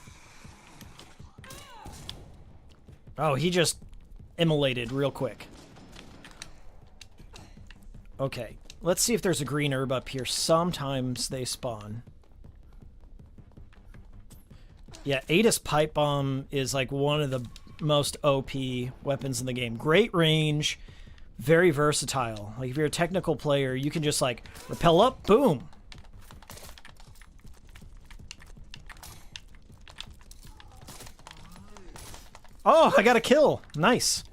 [SPEAKER 3] Oh, he just immolated real quick. Okay, let's see if there's a green herb up here. Sometimes they spawn. Yeah, Ada's Pipe Bomb is like one of the most OP weapons in the game. Great range, very versatile. Like if you're a technical player, you can just like rappel up, boom. Oh, I got a kill. Nice.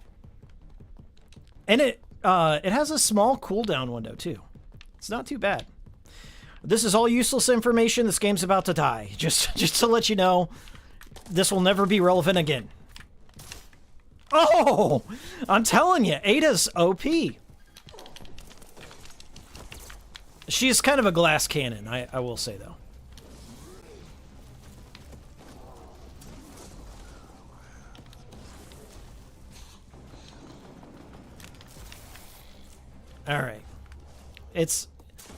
[SPEAKER 3] And it has a small cooldown window too. It's not too bad. This is all useless information. This game's about to die. Just to let you know, this will never be relevant again. Oh, I'm telling you, Ada's OP. She's kind of a glass cannon, I will say though. All right, it's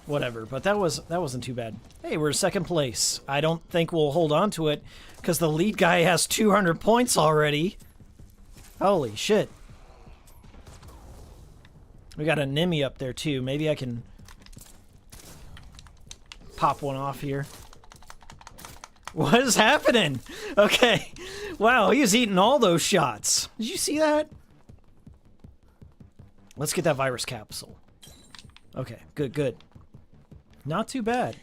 [SPEAKER 3] whatever, but that wasn't too bad. Hey, we're second place. I don't think we'll hold on to it because the lead guy has 200 points already. Holy shit! We got a Nimi up there too. Maybe I can pop one off here. What is happening? Okay, wow, he was eating all those shots. Did you see that? Let's get that virus capsule. Okay, good. Not too bad.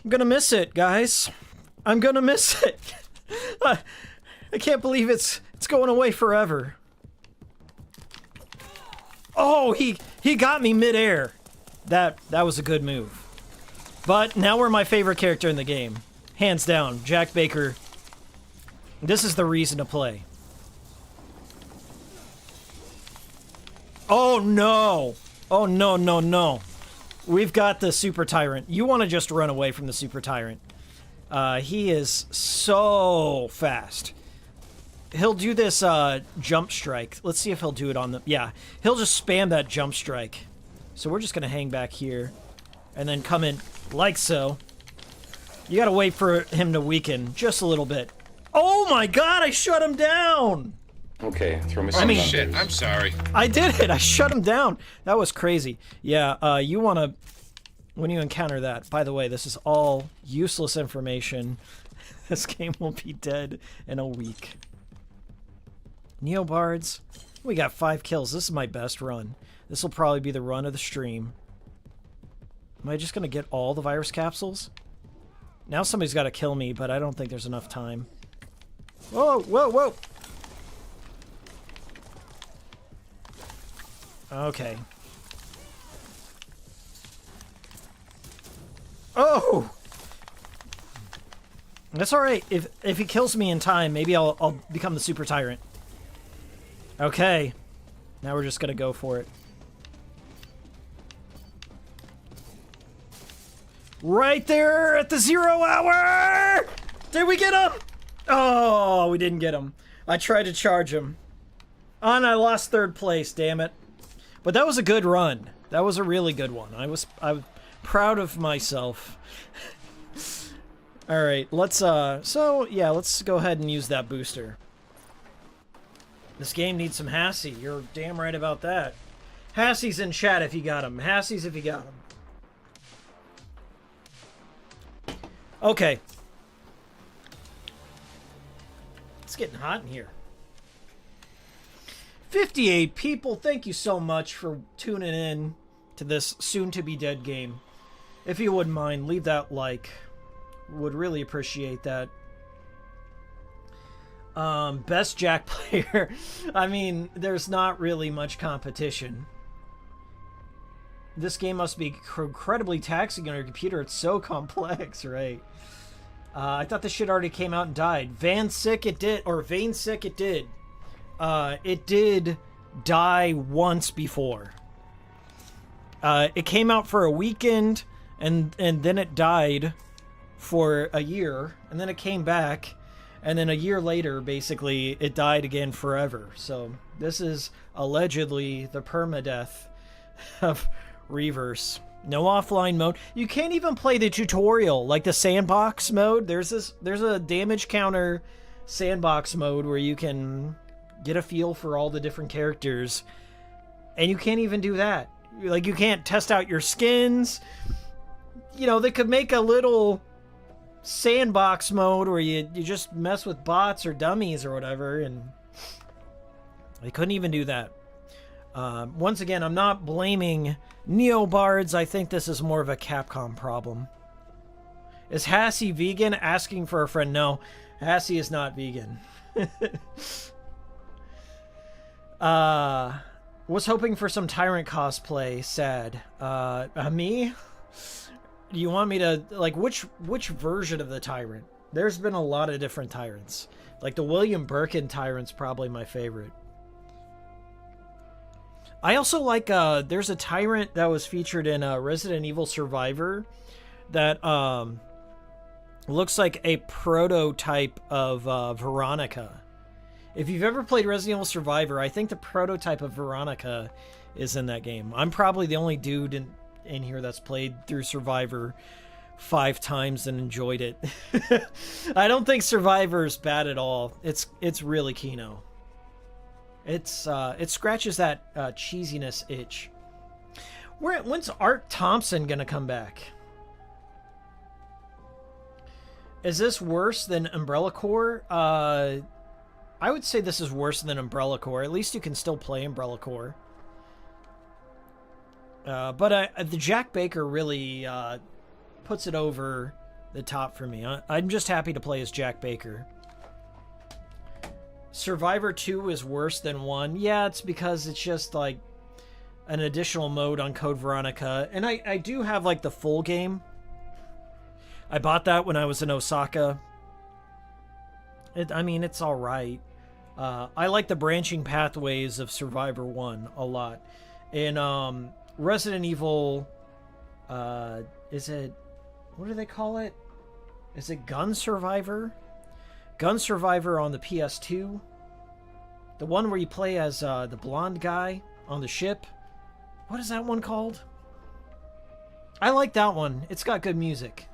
[SPEAKER 3] I'm gonna miss it, guys. I'm gonna miss it. I can't believe it's going away forever. Oh, he got me midair. That was a good move. But now we're my favorite character in the game. Hands down, Jack Baker. This is the reason to play. Oh no! Oh no. We've got the Super Tyrant. You want to just run away from the Super Tyrant. He is so fast. He'll do this jump strike. Let's see if he'll do it on the... Yeah, he'll just spam that jump strike. So we're just going to hang back here and then come in like so. You got to wait for him to weaken just a little bit. Oh my god, I shut him down!
[SPEAKER 5] Okay, throw me some
[SPEAKER 6] shit, I'm sorry.
[SPEAKER 3] I did it! I shut him down! That was crazy. Yeah, you want to... When you encounter that... By the way, this is all useless information. This game will be dead in a week. Neobards. We got 5 kills. This is my best run. This will probably be the run of the stream. Am I just going to get all the virus capsules? Now somebody's got to kill me, but I don't think there's enough time. Whoa! Okay. Oh! That's alright. If he kills me in time, maybe I'll become the Super Tyrant. Okay. Now we're just gonna go for it. Right there at the 0 hour! Did we get him? Oh, we didn't get him. I tried to charge him. And I lost 3rd place, damn it. But that was a good run. That was a really good one. I'm proud of myself. All right, let's let's go ahead and use that booster. This game needs some Hassie. You're damn right about that. Hassie's in chat if you got him. Hassie's if you got him. Okay. It's getting hot in here. 58 people, thank you so much for tuning in to this soon-to-be-dead game. If you wouldn't mind, leave that like. Would really appreciate that. Best Jack player. I mean, there's not really much competition. This game must be incredibly taxing on your computer. It's so complex, right? I thought this shit already came out and died. Van Sick it did. It did die once before. It came out for a weekend, and then it died for a year, and then it came back, and then a year later, basically, it died again forever. So this is allegedly the permadeath of Reverse. No offline mode. You can't even play the tutorial, like the sandbox mode. There's a damage counter sandbox mode where you can get a feel for all the different characters. And you can't even do that. Like, you can't test out your skins. You know, they could make a little sandbox mode where you just mess with bots or dummies or whatever, and they couldn't even do that. Once again, I'm not blaming Neobards. I think this is more of a Capcom problem. Is Hassie vegan? Asking for a friend. No, Hassie is not vegan. Was hoping for some Tyrant cosplay. Sad. Me? Do you want me to, like, which version of the Tyrant? There's been a lot of different Tyrants. Like, the William Birkin Tyrant's probably my favorite. I also like, there's a Tyrant that was featured in Resident Evil Survivor that looks like a prototype of Veronica. If you've ever played Resident Evil Survivor, I think the prototype of Veronica is in that game. I'm probably the only dude in here that's played through Survivor 5 times and enjoyed it. I don't think Survivor is bad at all. It's really Kino. It scratches that cheesiness itch. When's Art Thompson gonna come back? Is this worse than Umbrella Corps? I would say this is worse than Umbrella Corps. At least you can still play Umbrella Corps. But the Jack Baker really puts it over the top for me. I'm just happy to play as Jack Baker. Survivor 2 is worse than 1. Yeah, it's because it's just like an additional mode on Code Veronica. And I do have like the full game. I bought that when I was in Osaka. I mean, it's all right. I like the branching pathways of Survivor 1 a lot. In Resident Evil, is it, what do they call it? Is it Gun Survivor? Gun Survivor on the PS2. The one where you play as the blonde guy on the ship. What is that one called? I like that one. It's got good music.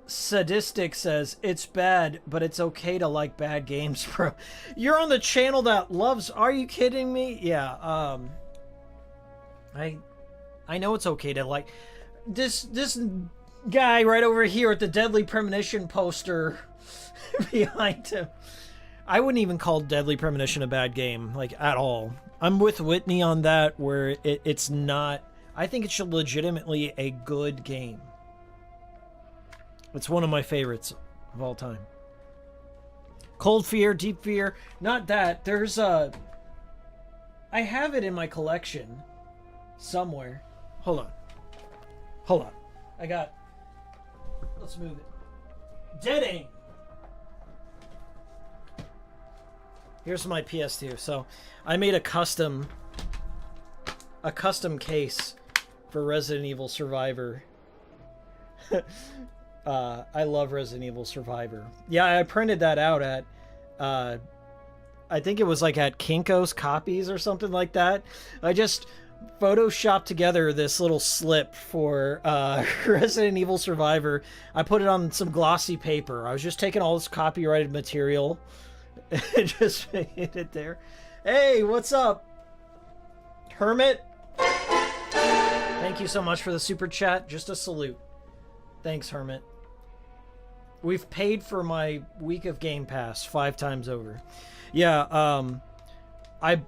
[SPEAKER 3] Sadistic says, it's bad, but it's okay to like bad games, bro. You're on the channel that loves... Are you kidding me? Yeah, I know it's okay to like... This guy right over here with the Deadly Premonition poster behind him. I wouldn't even call Deadly Premonition a bad game, like, at all. I'm with Whitney on that, where it's not... I think it's legitimately a good game. It's one of my favorites of all time. Cold Fear, Deep Fear, not that. There's a... I have it in my collection somewhere. Hold on. Hold on. I got... Let's move it. Dead Aim. Here's my PS2. So I made a custom case for Resident Evil Survivor. I love Resident Evil Survivor. Yeah, I printed that out at, I think it was like at Kinko's Copies or something like that. I just photoshopped together this little slip for Resident Evil Survivor. I put it on some glossy paper. I was just taking all this copyrighted material and just made it there. Hey, what's up? Hermit? Thank you so much for the super chat. Just a salute. Thanks, Hermit. We've paid for my week of Game Pass 5 times over. Yeah,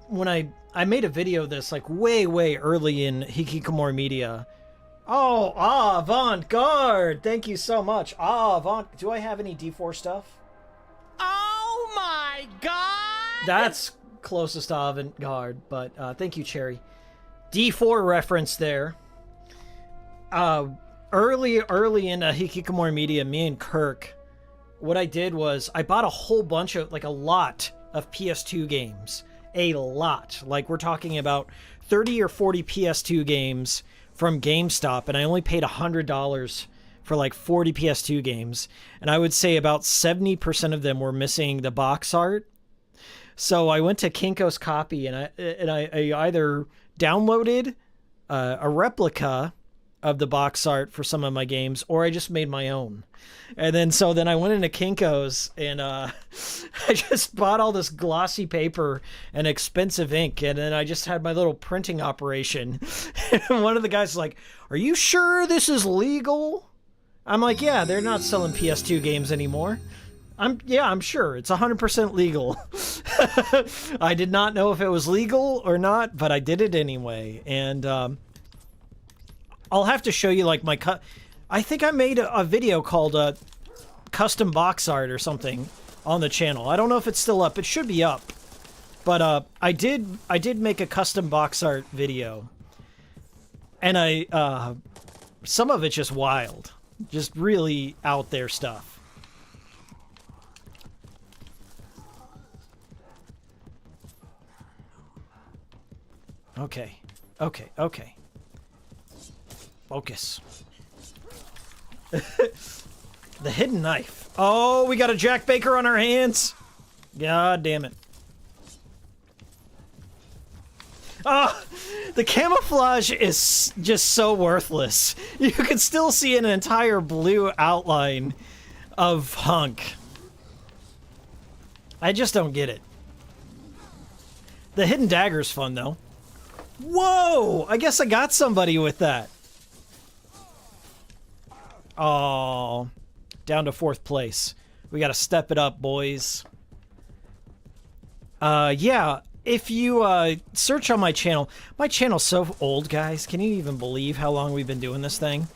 [SPEAKER 3] when I made a video of this like way early in Hikikomori Media. Oh, Avant-Garde! Thank you so much. Avant. Do I have any D4 stuff?
[SPEAKER 4] Oh my god!
[SPEAKER 3] That's closest to Avant-Garde, but thank you, Cherry. D4 reference there. Early in Hikikomori Media, me and Kirk, what I did was I bought a whole bunch of, like a lot of PS2 games. A lot. Like we're talking about 30 or 40 PS2 games from GameStop, and I only paid $100 for like 40 PS2 games. And I would say about 70% of them were missing the box art. So I went to Kinko's Copy and I either downloaded a replica of the box art for some of my games, or I just made my own. And then I went into Kinko's and I just bought all this glossy paper and expensive ink, and then I just had my little printing operation. And one of the guys was like, "Are you sure this is legal?" I'm like, "Yeah, they're not selling PS2 games anymore." I'm sure it's 100% legal. I did not know if it was legal or not, but I did it anyway. And I'll have to show you like I think I made a video called custom box art or something on the channel. I don't know if it's still up. It should be up. But I did make a custom box art video. And some of it's just wild. Just really out there stuff. Okay. Focus. The hidden knife. Oh, we got a Jack Baker on our hands. God damn it. Oh, the camouflage is just so worthless. You can still see an entire blue outline of Hunk. I just don't get it. The hidden dagger's fun, though. Whoa! I guess I got somebody with that. Oh, down to 4th place. We gotta step it up, boys. Yeah, if you search on my channel's so old, guys. Can you even believe how long we've been doing this thing?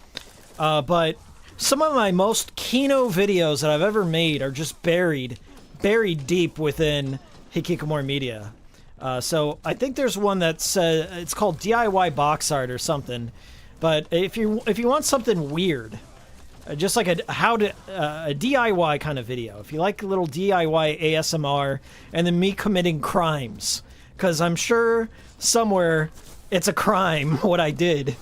[SPEAKER 3] But some of my most Kino videos that I've ever made are just buried deep within Hikikomori Media. So I think there's one that's it's called DIY box art or something. But if you want something weird, just like a DIY kind of video, if you like a little DIY ASMR and then me committing crimes, because I'm sure somewhere it's a crime what I did.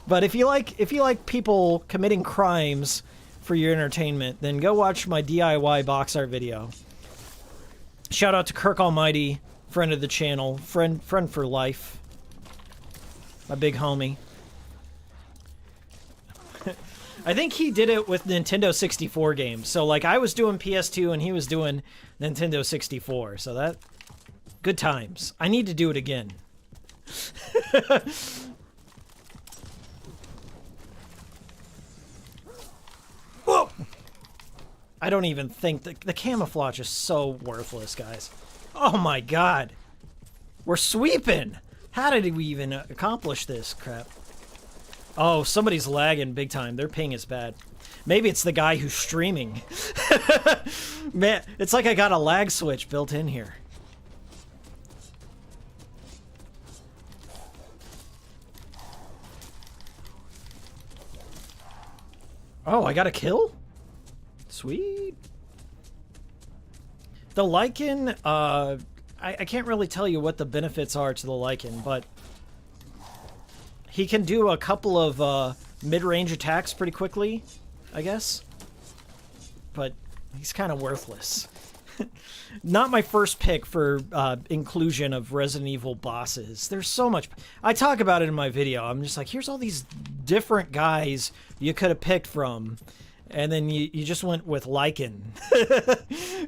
[SPEAKER 3] But if you like people committing crimes for your entertainment, then go watch my DIY box art video. Shout out to Kirk Almighty, friend of the channel, friend for life, my big homie. I think he did it with Nintendo 64 games. So like I was doing PS2 and he was doing Nintendo 64. So that good times. I need to do it again. Whoa! I don't even think the camouflage is so worthless, guys. Oh my god. We're sweeping. How did we even accomplish this crap? Oh, somebody's lagging big time. Their ping is bad. Maybe it's the guy who's streaming. Man, it's like I got a lag switch built in here. Oh, I got a kill? Sweet. The lichen, I can't really tell you what the benefits are to the lichen, but he can do a couple of mid-range attacks pretty quickly, I guess. But he's kind of worthless. Not my first pick for inclusion of Resident Evil bosses. There's so much. I talk about it in my video. I'm just like, here's all these different guys you could have picked from. And then you just went with Lycan.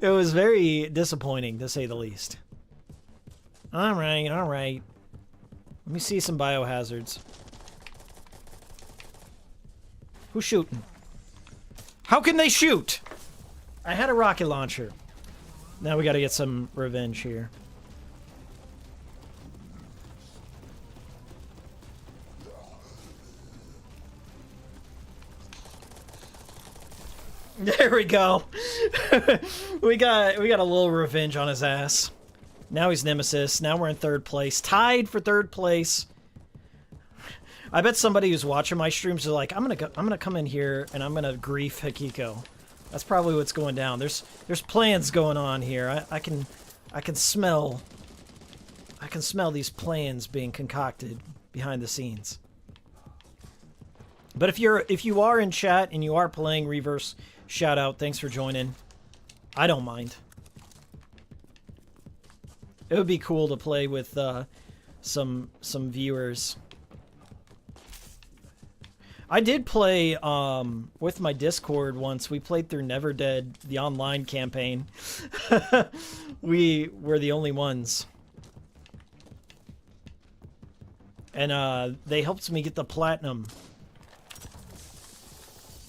[SPEAKER 3] It was very disappointing, to say the least. All right. Let me see some biohazards. Who's shooting? How can they shoot? I had a rocket launcher. Now we gotta get some revenge here. There we go. we got a little revenge on his ass. Now he's Nemesis. Now we're in 3rd place. Tied for 3rd place. I bet somebody who's watching my streams is like, I'm gonna come in here and I'm gonna grief Hikiko. That's probably what's going down. There's plans going on here. I can smell these plans being concocted behind the scenes. But if you are in chat and you are playing Reverse, shout out. Thanks for joining. I don't mind. It would be cool to play with some viewers. I did play with my Discord once. We played through Never Dead, the online campaign. We were the only ones. And they helped me get the platinum.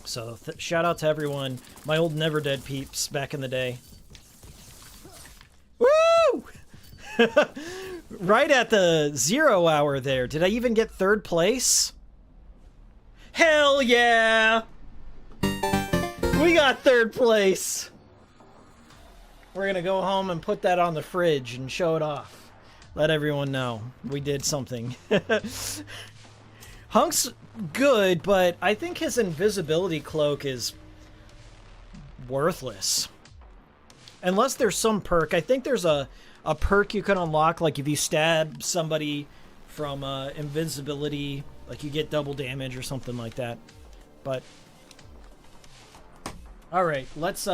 [SPEAKER 3] So shout out to everyone, my old Never Dead peeps back in the day. Woo! Right at the 0 hour there. Did I even get 3rd place? Hell yeah! We got 3rd place! We're gonna go home and put that on the fridge and show it off. Let everyone know we did something. Hunk's good, but I think his invisibility cloak is worthless. Unless there's some perk. I think there's a perk you can unlock, like if you stab somebody from invincibility, like you get double damage or something like that. But alright, let's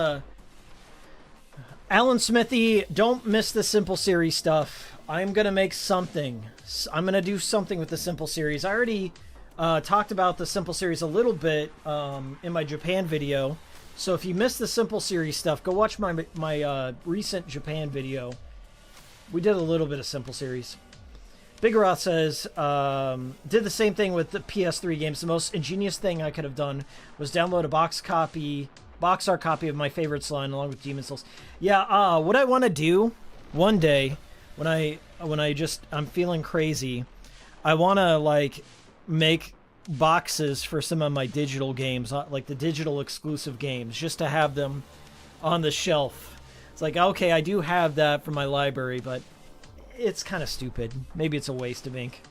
[SPEAKER 3] Alan Smithy, don't miss the Simple Series stuff. I'm gonna make something. I'm gonna do something with the Simple Series. I already talked about the Simple Series a little bit in my Japan video. So if you missed the Simple Series stuff, go watch my recent Japan video. We did a little bit of Simple Series. Bigaroth says, did the same thing with the PS3 games. The most ingenious thing I could have done was download a box art copy of my favorite slime along with Demon Souls. Yeah, what I want to do one day when I'm feeling crazy, I want to like make boxes for some of my digital games, like the digital exclusive games, just to have them on the shelf. It's like, okay, I do have that for my library, but it's kind of stupid. Maybe it's a waste of ink.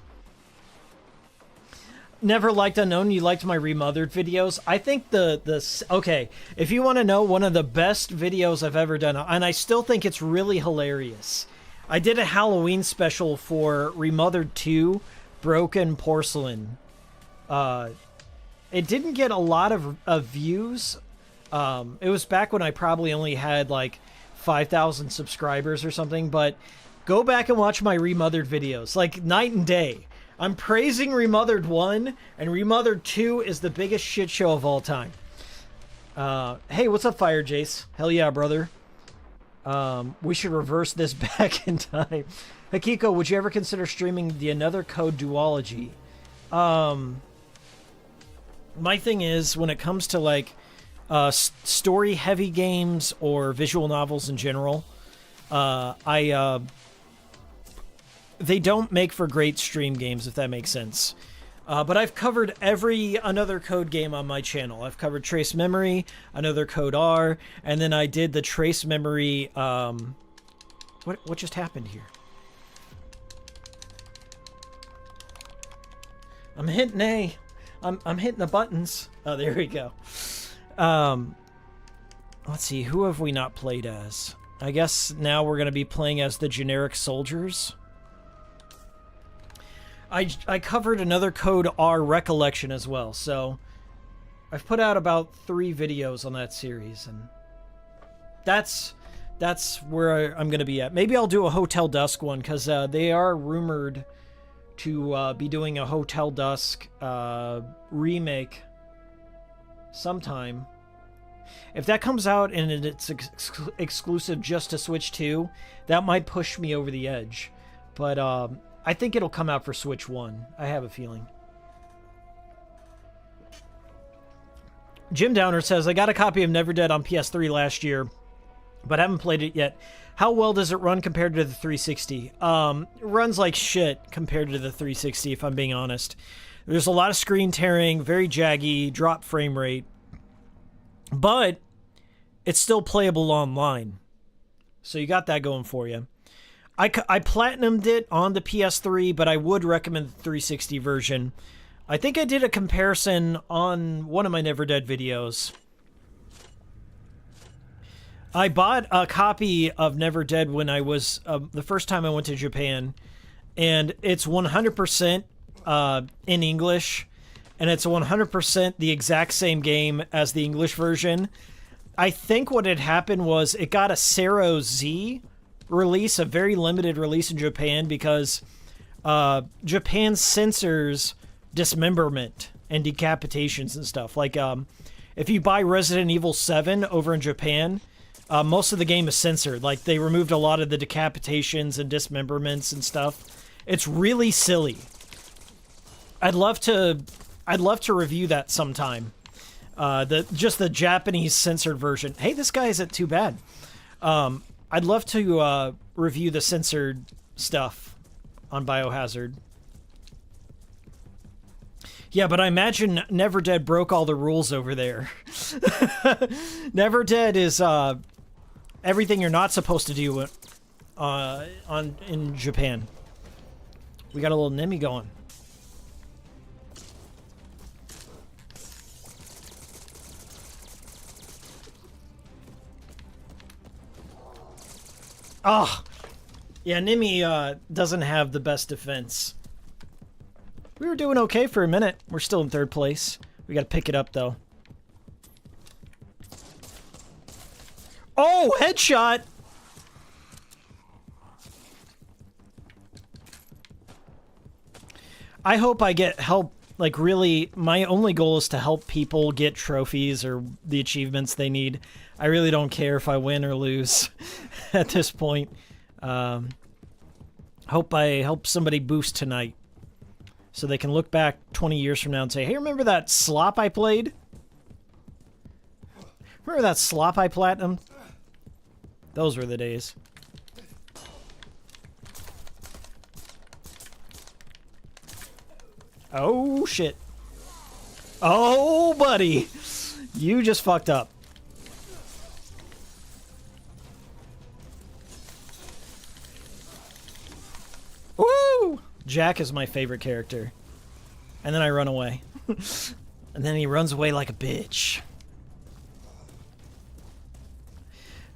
[SPEAKER 3] Never Liked Unknown, you liked my remothered videos. I think okay, if you want to know one of the best videos I've ever done, and I still think it's really hilarious, I did a Halloween special for Remothered 2, Broken Porcelain. It didn't get a lot of views. It was back when I probably only had like 5,000 subscribers or something, but go back and watch my Remothered videos, like night and day. I'm praising Remothered 1, and Remothered 2 is the biggest shit show of all time. Hey, what's up, Fire Jace? Hell yeah, brother. We should reverse this back in time. Hikiko, would you ever consider streaming the Another Code duology? My thing is, when it comes to like story-heavy games or visual novels in general, they don't make for great stream games, if that makes sense. But I've covered every Another Code game on my channel. I've covered Trace Memory, Another Code R, and then I did the Trace Memory... What just happened here? I'm hitting A. I'm hitting the buttons. Oh, there we go. Let's see, who have we not played as? I guess now we're going to be playing as the generic soldiers. I covered Another Code R Recollection as well, so I've put out about 3 videos on that series, and that's where I'm going to be at. Maybe I'll do a Hotel Dusk one, because they are rumored to be doing a Hotel Dusk remake sometime. If that comes out and it's exclusive just to Switch 2, that might push me over the edge. But I think it'll come out for Switch 1. I have a feeling. Jim Downer says, I got a copy of Never Dead on PS3 last year, but haven't played it yet. How well does it run compared to the 360? It runs like shit compared to the 360, if I'm being honest. There's a lot of screen tearing, very jaggy, drop frame rate, but it's still playable online. So you got that going for you. I platinumed it on the PS3, but I would recommend the 360 version. I think I did a comparison on one of my Never Dead videos. I bought a copy of Never Dead when I was, the first time I went to Japan, and it's 100% in English, and it's 100% the exact same game as the English version. I think what had happened was it got a Sero Z release, a very limited release in Japan, because Japan censors dismemberment and decapitations and stuff. Like, if you buy Resident Evil 7 over in Japan, most of the game is censored. Like, they removed a lot of the decapitations and dismemberments and stuff. It's really silly. I'd love to review that sometime. Just the Japanese censored version. Hey, this guy isn't too bad. I'd love to review the censored stuff on Biohazard. Yeah, but I imagine Never Dead broke all the rules over there. Never Dead is everything you're not supposed to do in Japan. We got a little Nemi going. Oh, yeah, Nimi doesn't have the best defense. We were doing okay for a minute. We're still in third place. We gotta pick it up, though. Oh, headshot! I hope I get help. Like, really, my only goal is to help people get trophies or the achievements they need. I really don't care if I win or lose at this point. Hope I help somebody boost tonight so they can look back 20 years from now and say, hey, remember that slop I played? Remember that slop I platinumed? Those were the days. Oh, shit. Oh, buddy. You just fucked up. Woo! Jack is my favorite character. And then I run away. And then he runs away like a bitch.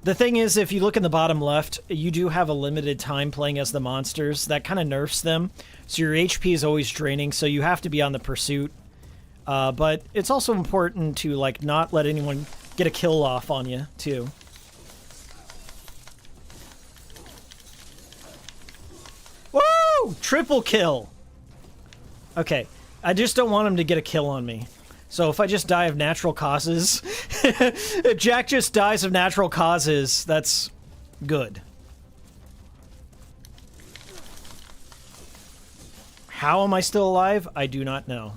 [SPEAKER 3] The thing is, if you look in the bottom left, you do have a limited time playing as the monsters. That kind of nerfs them. So your HP is always draining, so you have to be on the pursuit. But it's also important to, like, not let anyone get a kill off on you, too. Woo! Triple kill! Okay, I just don't want him to get a kill on me. So if I just die of natural causes, if Jack just dies of natural causes, that's good. How am I still alive? I do not know.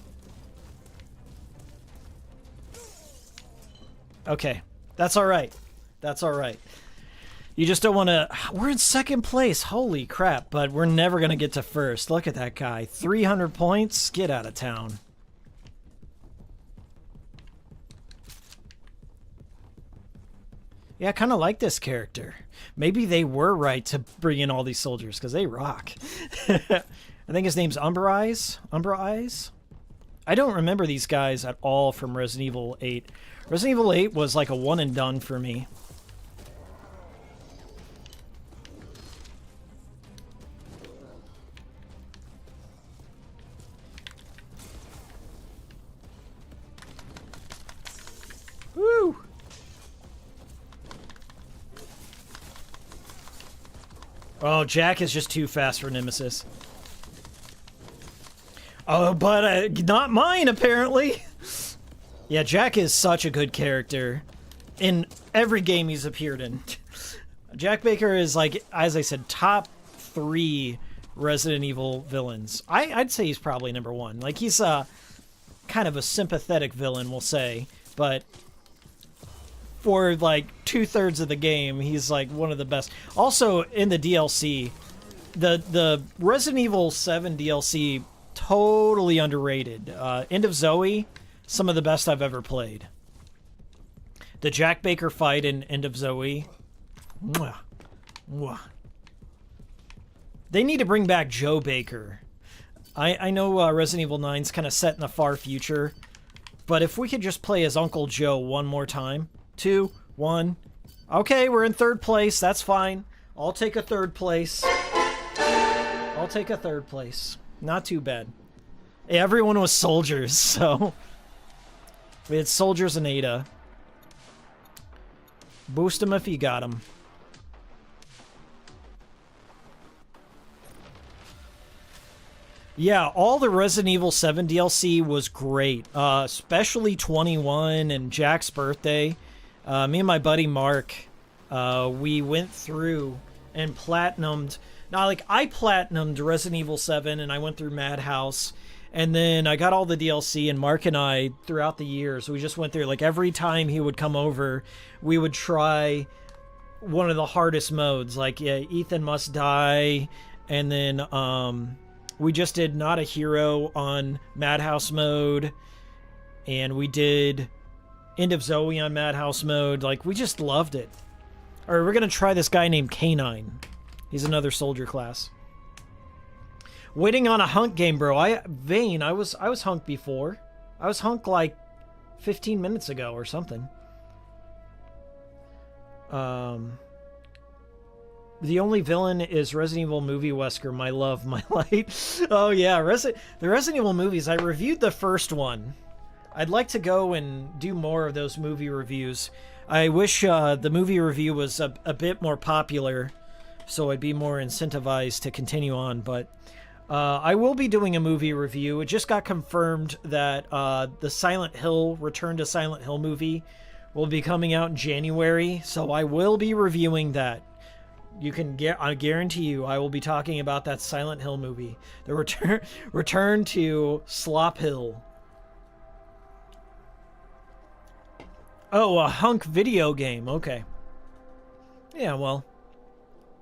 [SPEAKER 3] Okay, that's all right. That's all right. You just don't want to... We're in second place. Holy crap, but we're never going to get to first. Look at that guy. 300 points? Get out of town. Yeah, I kind of like this character. Maybe they were right to bring in all these soldiers, because they rock. I think his name's Umbra Eyes? Umbra Eyes? I don't remember these guys at all from Resident Evil 8. Resident Evil 8 was like a one and done for me. Woo! Oh, Jack is just too fast for Nemesis. Oh, but not mine, apparently. Yeah, Jack is such a good character in every game he's appeared in. Jack Baker is, like, as I said, top 3 Resident Evil villains. I'd say he's probably number 1. Like, he's kind of a sympathetic villain, we'll say, but for, like, 2/3 of the game, he's, like, one of the best. Also, in the DLC, the Resident Evil 7 DLC, totally underrated. End of Zoe, some of the best I've ever played. The Jack Baker fight in End of Zoe. Mwah. Mwah. They need to bring back Joe Baker. I know Resident Evil 9's kind of set in the far future, but if we could just play as Uncle Joe one more time. 2, 1. Okay, we're in third place. That's fine. I'll take a third place. I'll take a third place. Not too bad. Hey, everyone was soldiers, so... We had soldiers and Ada. Boost them if you got them. Yeah, all the Resident Evil 7 DLC was great, especially 21 and Jack's birthday. Me and my buddy Mark, we went through and platinumed. Now, like, I platinumed Resident Evil 7, and I went through Madhouse, and then I got all the DLC, and Mark and I, throughout the years, we just went through, like, every time he would come over, we would try one of the hardest modes, like, yeah, Ethan Must Die, and then, we just did Not a Hero on Madhouse mode, and we did End of Zoe on Madhouse mode. Like, we just loved it. Alright, we're gonna try this guy named K9. He's another soldier class. Waiting on a hunk game, bro. Vane, I was hunk before. I was hunk like 15 minutes ago or something. The only villain is Resident Evil movie Wesker, my love, my light. Oh yeah, the Resident Evil movies. I reviewed the first one. I'd like to go and do more of those movie reviews. I wish the movie review was a bit more popular, so I'd be more incentivized to continue on, but I will be doing a movie review. It just got confirmed that the Silent Hill, Return to Silent Hill movie will be coming out in January, so I will be reviewing that. You can get, I guarantee you, I will be talking about that Silent Hill movie. The return to Slop Hill. Oh, a hunk video game. Okay. Yeah, well,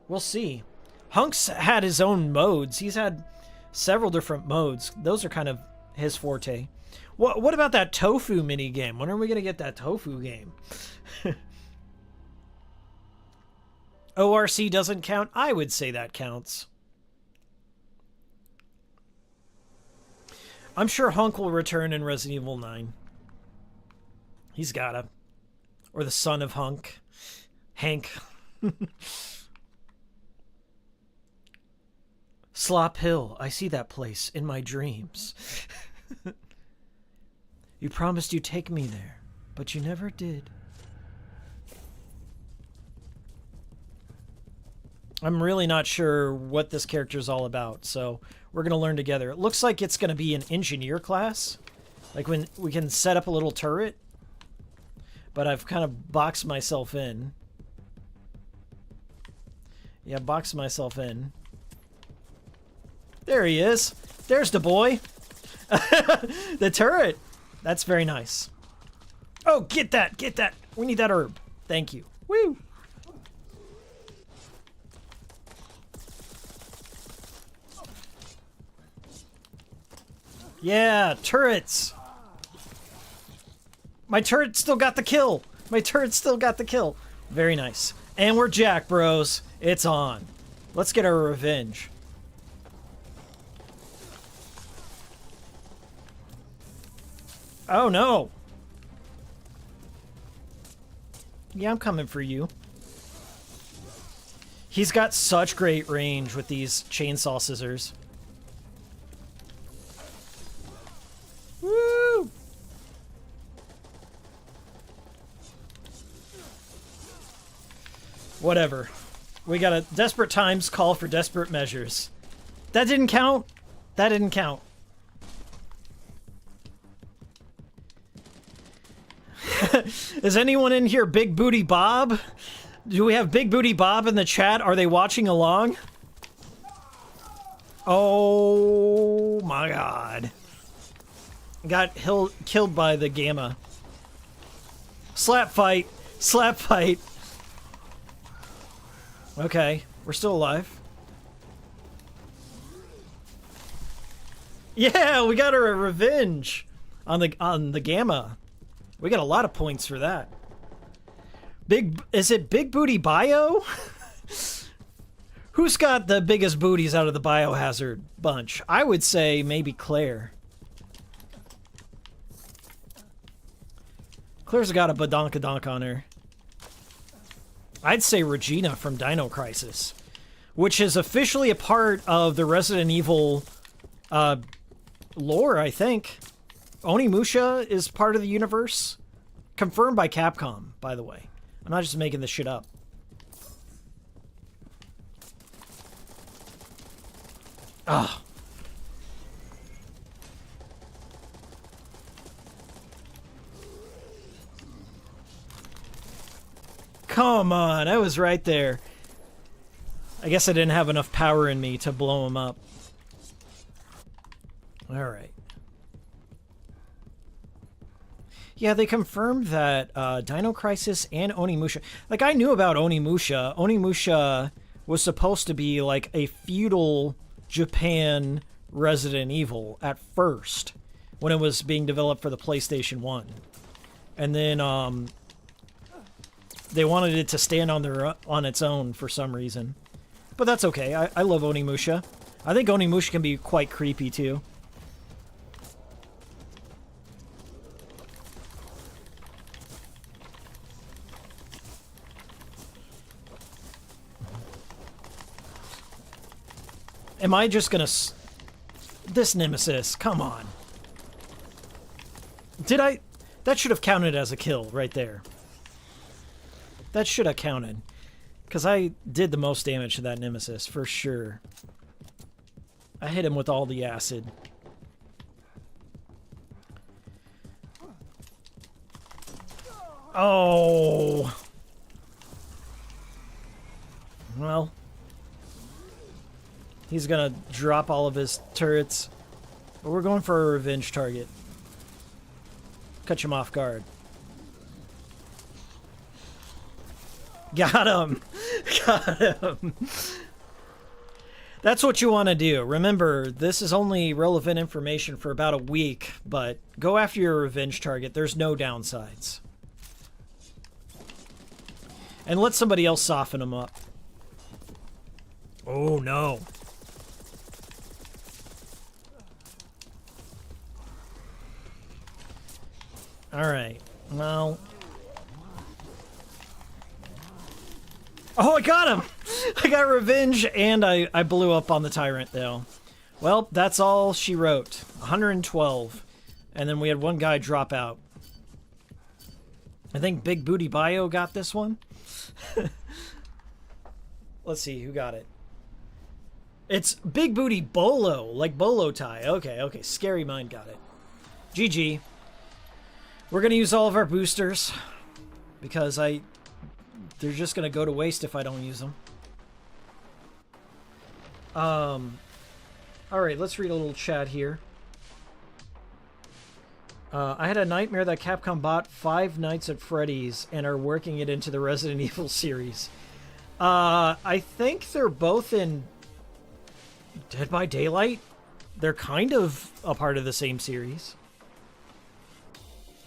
[SPEAKER 3] we'll see. Hunk's had his own modes. He's had several different modes. Those are kind of his forte. What about that tofu mini game? When are we going to get that tofu game? ORC doesn't count? I would say that counts. I'm sure Hunk will return in Resident Evil 9. He's gotta. Or the son of Hunk. Hank. Slop Hill. I see that place in my dreams. You promised you'd take me there, but you never did. I'm really not sure what this character is all about, so we're going to learn together. It looks like it's going to be an engineer class. Like when we can set up a little turret. But I've kind of boxed myself in. Yeah, boxed myself in. There he is. There's the boy. The turret. That's very nice. Oh, get that. Get that. We need that herb. Thank you. Woo. Yeah, turrets. My turret still got the kill. My turret still got the kill. Very nice. And we're Jack, bros. It's on. Let's get our revenge. Oh, no. Yeah, I'm coming for you. He's got such great range with these chainsaw scissors. Woo! Whatever. We got a desperate times call for desperate measures. That didn't count? That didn't count. Is anyone in here Big Booty Bob? Do we have Big Booty Bob in the chat? Are they watching along? Oh my god. Got killed by the gamma. Slap fight. Slap fight. Okay, we're still alive. Yeah, we got our revenge on the gamma. We got a lot of points for that. Is it Big Booty Bio? Who's got the biggest booties out of the Biohazard bunch? I would say maybe Claire. Claire's got a badonkadonk on her. I'd say Regina from Dino Crisis, which is officially a part of the Resident Evil lore, I think. Onimusha is part of the universe. Confirmed by Capcom, by the way. I'm not just making this shit up. Ah. Come on, I was right there. I guess I didn't have enough power in me to blow him up. Alright. Yeah, they confirmed that Dino Crisis and Onimusha... Like, I knew about Onimusha. Onimusha was supposed to be, like, a feudal Japan Resident Evil at first, when it was being developed for the PlayStation 1. And then, they wanted it to stand on its own for some reason. But that's okay. I love Onimusha. I think Onimusha can be quite creepy, too. Am I just gonna... This Nemesis, come on. Did I... That should have counted as a kill right there. That should have counted. Because I did the most damage to that Nemesis, for sure. I hit him with all the acid. Oh! Well... He's gonna drop all of his turrets. But we're going for a revenge target. Catch him off guard. Got him! Got him! That's what you want to do. Remember, this is only relevant information for about a week, but go after your revenge target. There's no downsides. And let somebody else soften him up. Oh, no. Alright, well... Oh, I got him! I got revenge, and I blew up on the Tyrant, though. Well, that's all she wrote. 112. And then we had one guy drop out. I think Big Booty Bio got this one. Let's see, who got it? It's Big Booty Bolo, like Bolo tie. Okay, okay, Scary Mind got it. GG. We're going to use all of our boosters, because they're just going to go to waste if I don't use them. Alright, let's read a little chat here. I had a nightmare that Capcom bought Five Nights at Freddy's and are working it into the Resident Evil series. I think they're both in Dead by Daylight. They're kind of a part of the same series.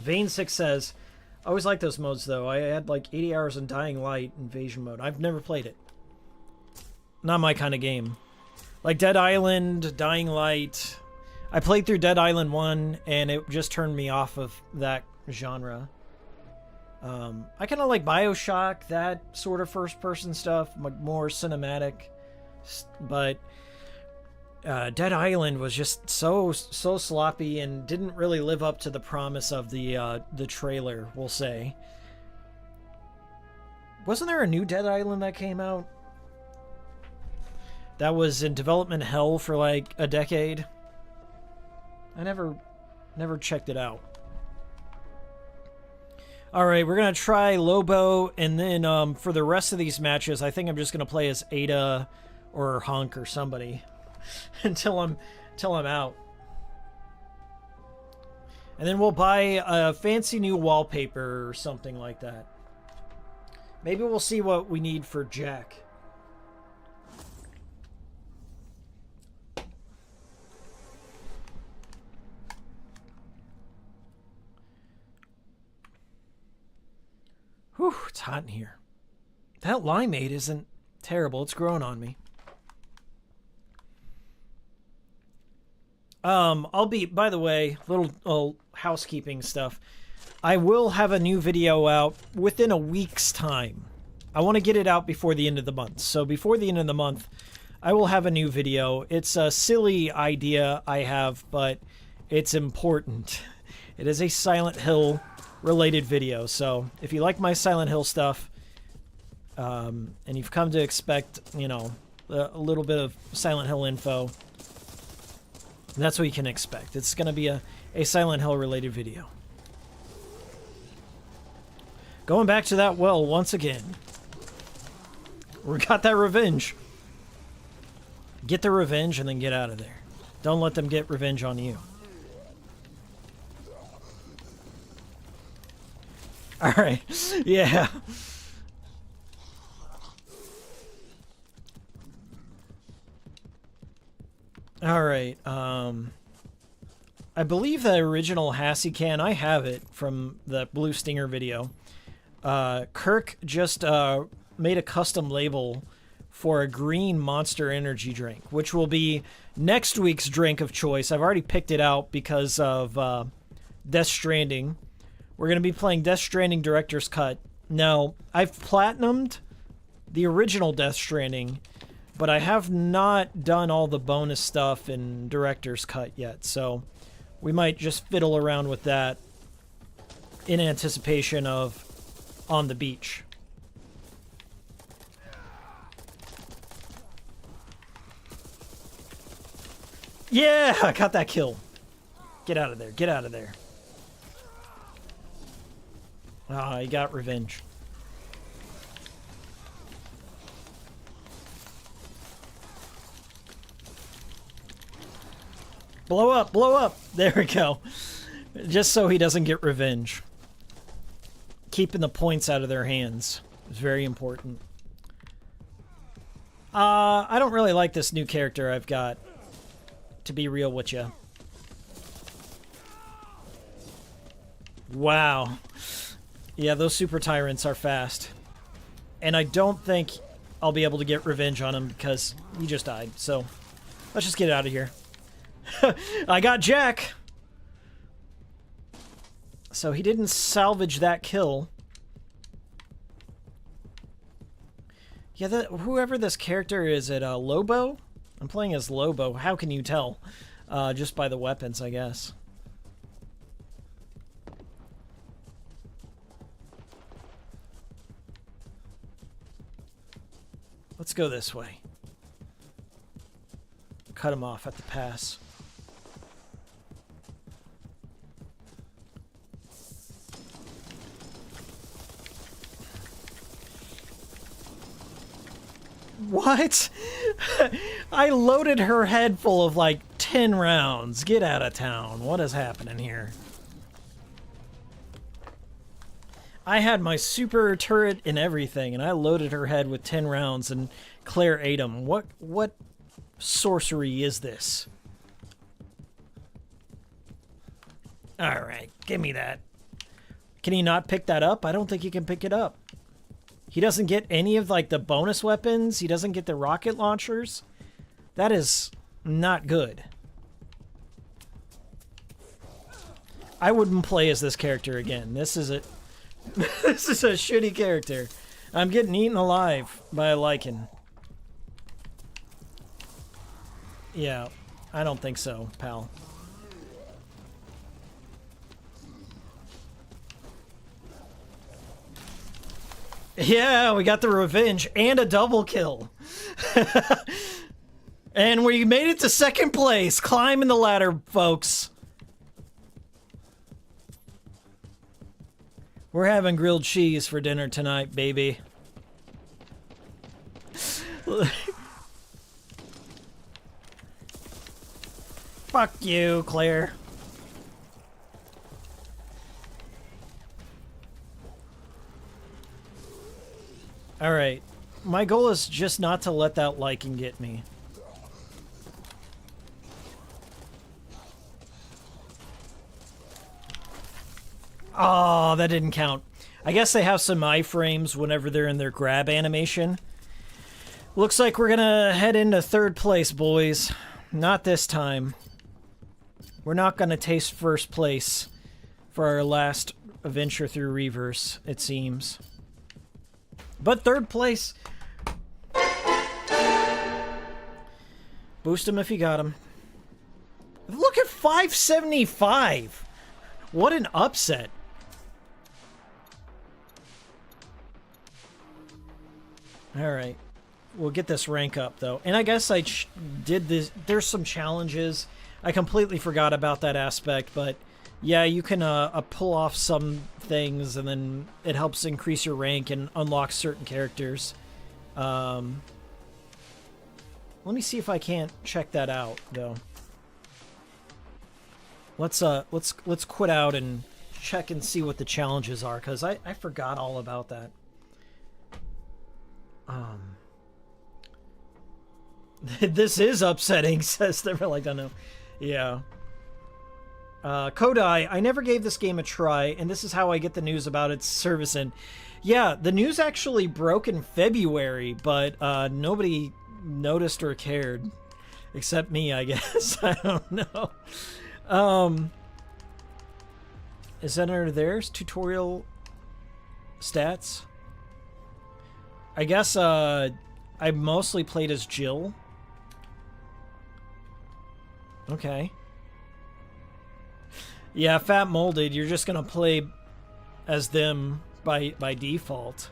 [SPEAKER 3] Vane6 says, I always like those modes, though. I had like 80 hours in Dying Light Invasion mode. I've never played it. Not my kind of game. Like Dead Island, Dying Light. I played through Dead Island 1, and it just turned me off of that genre. I kind of like Bioshock, that sort of first-person stuff, more cinematic. But Dead Island was just so sloppy and didn't really live up to the promise of the trailer, we'll say. Wasn't there a new Dead Island that came out? That was in development hell for like a decade. I never checked it out. Alright, we're going to try Lobo, and then for the rest of these matches, I think I'm just going to play as Ada or Hunk or somebody until I'm out. And then we'll buy a fancy new wallpaper or something like that. Maybe we'll see what we need for Jack. Whew, it's hot in here. That limeade isn't terrible. It's growing on me. By the way, little housekeeping stuff. I will have a new video out within a week's time. I want to get it out before the end of the month. So before the end of the month, I will have a new video. It's a silly idea I have, but it's important. It is a Silent Hill related video. So if you like my Silent Hill stuff, and you've come to expect, you know, a little bit of Silent Hill info, that's what you can expect. It's going to be a Silent Hill related video. Going back to that well once again. We got that revenge. Get the revenge and then get out of there. Don't let them get revenge on you. Alright. Yeah. Alright. I believe the original Hassie can. I have it from the Blue Stinger video. Kirk just made a custom label for a green Monster Energy drink, which will be next week's drink of choice. I've already picked it out because of Death Stranding. We're going to be playing Death Stranding Director's Cut. Now, I've platinumed the original Death Stranding, but I have not done all the bonus stuff in Director's Cut yet, so we might just fiddle around with that in anticipation of On the Beach. Yeah, I got that kill. Get out of there. Get out of there. Ah, he got revenge. Blow up, blow up. There we go. Just so he doesn't get revenge. Keeping the points out of their hands is very important. I don't really like this new character I've got, to be real with you. Wow. Yeah, those super tyrants are fast. And I don't think I'll be able to get revenge on him because he just died. So, let's just get out of here. I got Jack! So he didn't salvage that kill. Yeah, whoever this character is, Lobo? I'm playing as Lobo. How can you tell? Just by the weapons, I guess. Let's go this way. Cut him off at the pass. What? I loaded her head full of like 10 rounds. Get out of town. What is happening here? I had my super turret and everything, and I loaded her head with 10 rounds, and Claire ate them. What sorcery is this? Alright, give me that. Can he not pick that up? I don't think he can pick it up. He doesn't get any of, like, the bonus weapons. He doesn't get the rocket launchers. That is not good. I wouldn't play as this character again. This is a this is a shitty character. I'm getting eaten alive by a lichen. Yeah, I don't think so, pal. Yeah, we got the revenge and a double kill. And we made it to second place. Climbing the ladder, folks. We're having grilled cheese for dinner tonight, baby. Fuck you, Claire. Alright. My goal is just not to let that lichen get me. Oh, that didn't count. I guess they have some iframes whenever they're in their grab animation. Looks like we're gonna head into third place, boys. Not this time. We're not gonna taste first place for our last adventure through Reverse, it seems. But third place. Boost him if you got him. Look at 575. What an upset. Alright. We'll get this rank up, though. And I guess I did this. There's some challenges. I completely forgot about that aspect, but Yeah, you can pull off some things, and then it helps increase your rank and unlock certain characters. Let me see if I can't check that out, though. Let's quit out and check and see what the challenges are, because I forgot all about that. This is upsetting, says the like, I don't know. Yeah. Kodai, I never gave this game a try, and this is how I get the news about its servicing. Yeah, the news actually broke in February, but nobody noticed or cared. Except me, I guess. I don't know. Is that under theirs? Tutorial stats? I guess I mostly played as Jill. Okay. Yeah, Fat Molded, you're just gonna play as them by default.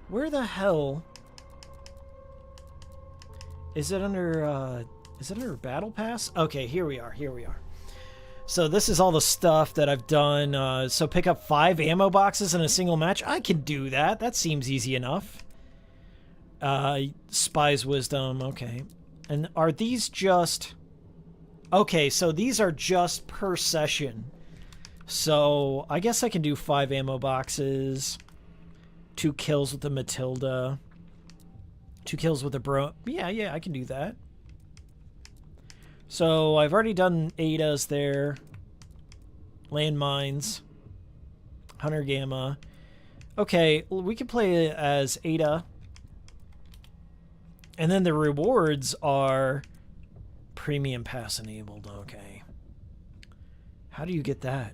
[SPEAKER 3] Where the hell is it under Battle Pass? Okay, here we are. So this is all the stuff that I've done. So pick up 5 ammo boxes in a single match. I can do that. That seems easy enough. Spy's Wisdom, okay. And are these just... Okay, so these are just per session. So I guess I can do 5 ammo boxes. 2 kills with the Matilda. 2 kills with the bro... Yeah, I can do that. So I've already done Ada's there. Landmines. Hunter Gamma. Okay, we can play as Ada. And then the rewards are Premium Pass enabled. Okay. How do you get that?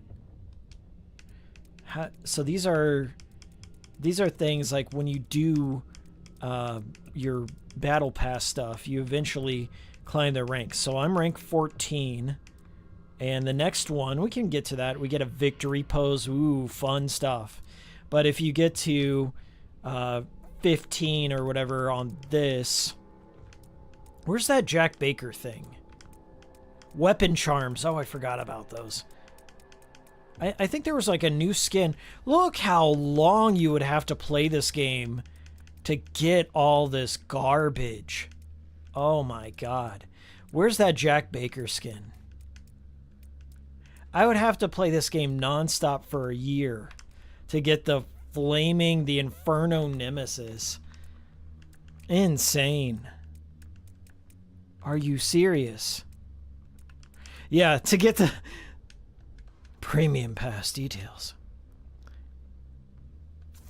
[SPEAKER 3] So these are things like when you do your Battle Pass stuff, you eventually climb the ranks. So I'm rank 14, and the next one, we can get to that. We get a victory pose. Ooh, fun stuff. But if you get to 15 or whatever on this, where's that Jack Baker thing? Weapon charms. Oh, I forgot about those. I think there was like a new skin. Look how long you would have to play this game to get all this garbage. Oh my god. Where's that Jack Baker skin? I would have to play this game nonstop for a year to get the Inferno Nemesis. Insane. Are you serious? Yeah, to get the Premium Pass details.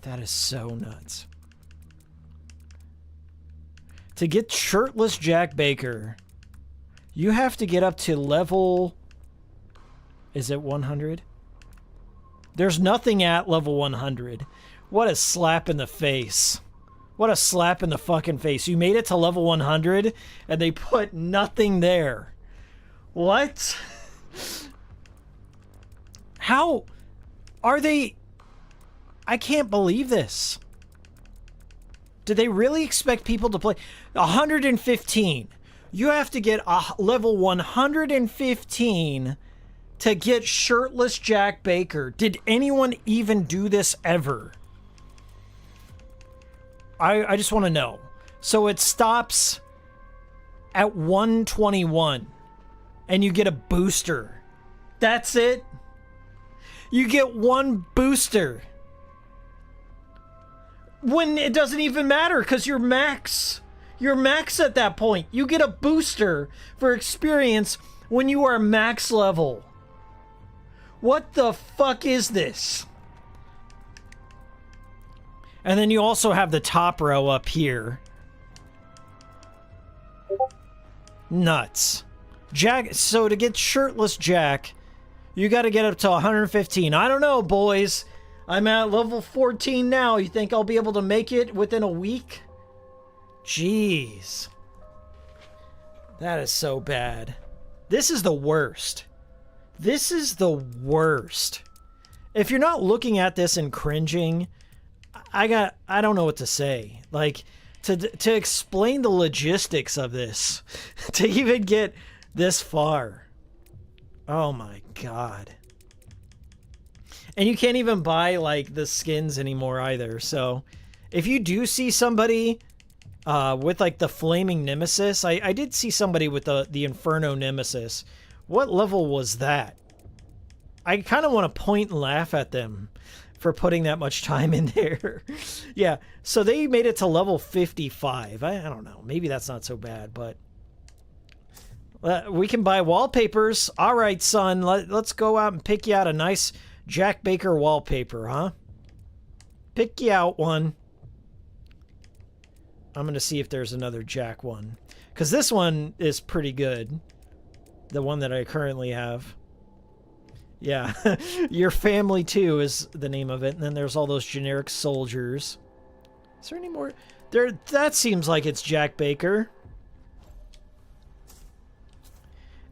[SPEAKER 3] That is so nuts. To get shirtless Jack Baker, you have to get up to level... Is it 100? There's nothing at level 100. What a slap in the face. What a slap in the fucking face. You made it to level 100 and they put nothing there. What? How are they... I can't believe this. Do they really expect people to play 115? You have to get a level 115 to get shirtless Jack Baker. Did anyone even do this ever? I just want to know. So it stops at 121 and you get a booster. That's it? You get one booster. When it doesn't even matter because you're max. You're max at that point. You get a booster for experience when you are max level. What the fuck is this? And then you also have the top row up here. Nuts. Jack, so to get shirtless Jack, you got to get up to 115. I don't know, boys. I'm at level 14 now. You think I'll be able to make it within a week? Jeez. That is so bad. This is the worst. This is the worst. If you're not looking at this and cringing, I don't know what to say. Like, to explain the logistics of this, to even get this far. Oh my god. And you can't even buy, like, the skins anymore either. So, if you do see somebody with, like, the Flaming Nemesis... I did see somebody with the Inferno Nemesis. What level was that? I kind of want to point and laugh at them for putting that much time in there. Yeah, so they made it to level 55. I don't know. Maybe that's not so bad, but... we can buy wallpapers. All right, son. Let's go out and pick you out a nice Jack Baker wallpaper, huh? Pick you out one. I'm going to see if there's another Jack one. Because this one is pretty good. The one that I currently have. Yeah. Your Family Too is the name of it. And then there's all those generic soldiers. Is there any more? That seems like it's Jack Baker.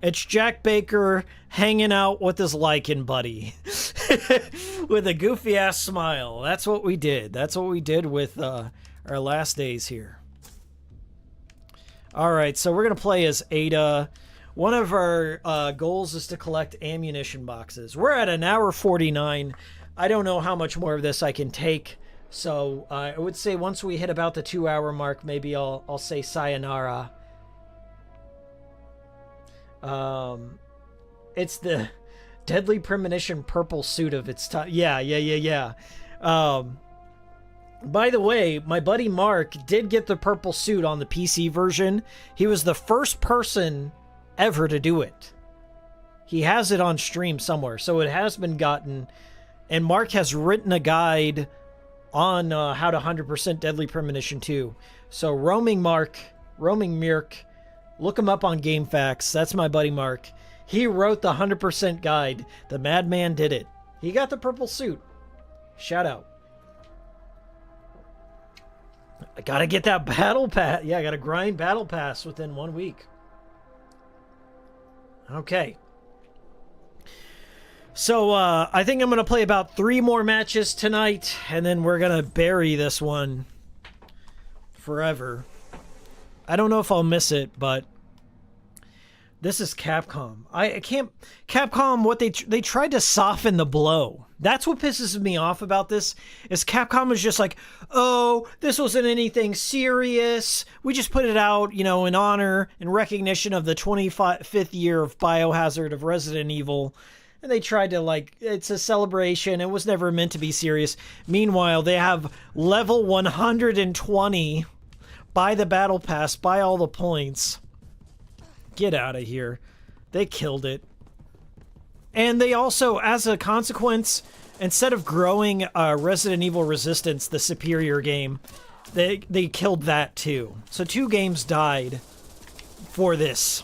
[SPEAKER 3] It's Jack Baker hanging out with his Lycan buddy. With a goofy-ass smile. That's what we did. That's what we did with our last days here. Alright, so we're going to play as Ada. One of our goals is to collect ammunition boxes. We're at an hour 49. I don't know how much more of this I can take. So I would say once we hit about the 2-hour mark, maybe I'll say sayonara. It's the Deadly Premonition purple suit of its time. Yeah. By the way, my buddy Mark did get the purple suit on the PC version. He was the first person ever to do it. He has it on stream somewhere, so it has been gotten. And Mark has written a guide on how to 100% Deadly Premonition 2. So Roaming Mirk, look him up on GameFAQs. That's my buddy Mark. He wrote the 100% guide. The madman did it. He got the purple suit. Shout out. I gotta get that battle pass. Yeah, I gotta grind battle pass within 1 week. Okay. So, I think I'm gonna play about 3 more matches tonight, and then we're gonna bury this one forever. I don't know if I'll miss it, but this is Capcom. I can't... Capcom, what they tried to soften the blow. That's what pisses me off about this, is Capcom was just like, oh, this wasn't anything serious. We just put it out, you know, in honor, in recognition of the 25th year of Biohazard of Resident Evil. And they tried to, like, it's a celebration. It was never meant to be serious. Meanwhile, they have level 120. Buy the battle pass. Buy all the points. Get out of here. They killed it. And they also, as a consequence, instead of growing Resident Evil Resistance, the superior game, they killed that too. So 2 games died for this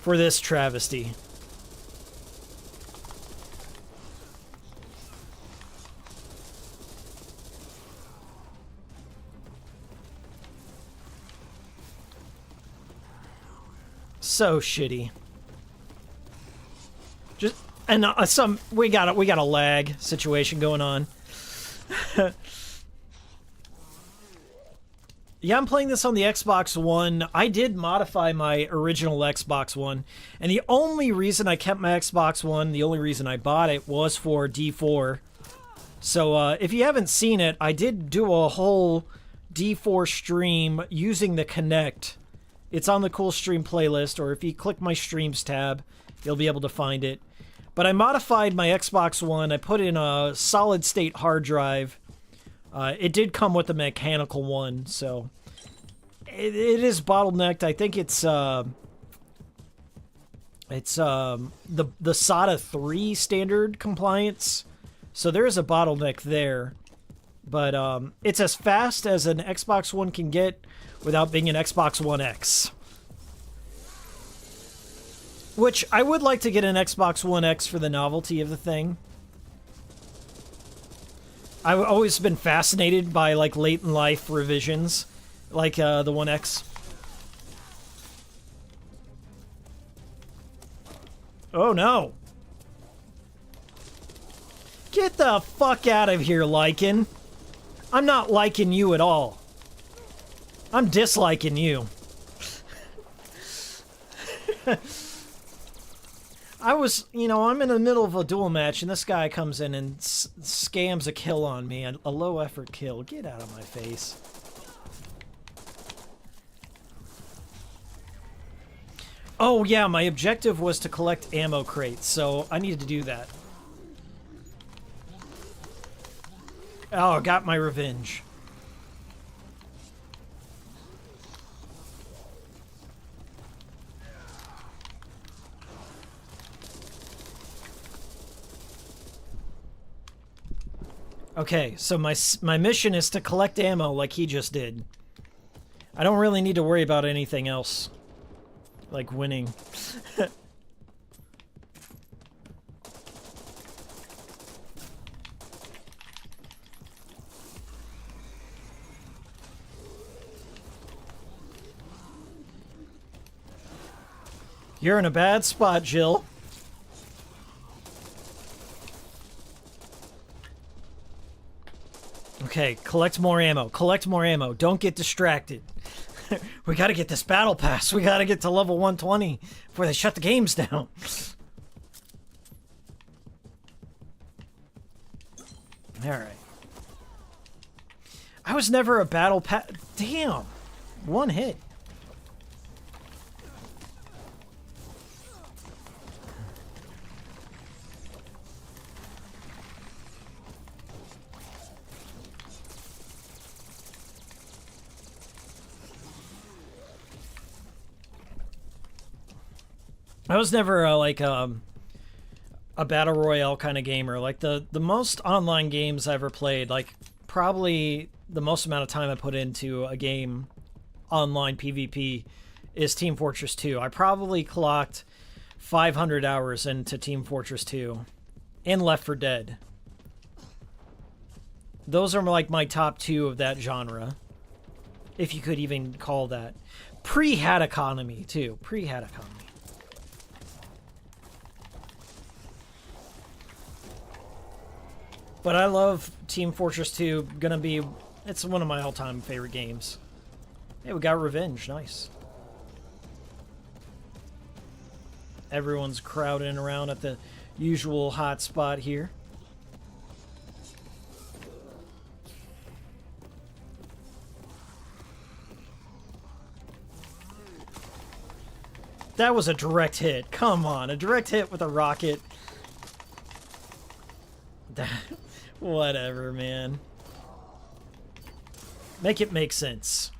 [SPEAKER 3] travesty. So shitty. Just and we got a lag situation going on. Yeah, I'm playing this on the Xbox One. I did modify my original Xbox One, and the only reason I kept my Xbox One, the only reason I bought it was for D4. So if you haven't seen it, I did do a whole D4 stream using the Kinect. It's on the Cool Stream playlist, or if you click my Streams tab, you'll be able to find it. But I modified my Xbox One. I put in a solid-state hard drive. It did come with a mechanical one, so it is bottlenecked. I think it's the SATA 3 standard compliance, so there is a bottleneck there. But it's as fast as an Xbox One can get without being an Xbox One X. Which, I would like to get an Xbox One X for the novelty of the thing. I've always been fascinated by, like, late-in-life revisions, like the One X. Oh, no. Get the fuck out of here, Lycan. I'm not liking you at all. I'm disliking you. I was, I'm in the middle of a duel match, and this guy comes in and scams a kill on me, a low-effort kill. Get out of my face. Oh, yeah, my objective was to collect ammo crates, so I needed to do that. Oh, got my revenge. Okay, so my mission is to collect ammo like he just did. I don't really need to worry about anything else. Like winning. You're in a bad spot, Jill. Okay, collect more ammo. Collect more ammo. Don't get distracted. We gotta get this battle pass. We gotta get to level 120 before they shut the games down. Alright. I was never a battle pass. Damn. One hit. I was never a battle royale kind of gamer. Like the most online games I ever played, like probably the most amount of time I put into a game online PvP is Team Fortress 2. I probably clocked 500 hours into Team Fortress 2 and Left 4 Dead. Those are like my top two of that genre, if you could even call that. Pre-Hat Economy too. Pre-Hat Economy. But I love Team Fortress 2. It's one of my all-time favorite games. Hey, we got revenge. Nice. Everyone's crowding around at the usual hot spot here. That was a direct hit. Come on, a direct hit with a rocket. Whatever, man. Make it make sense.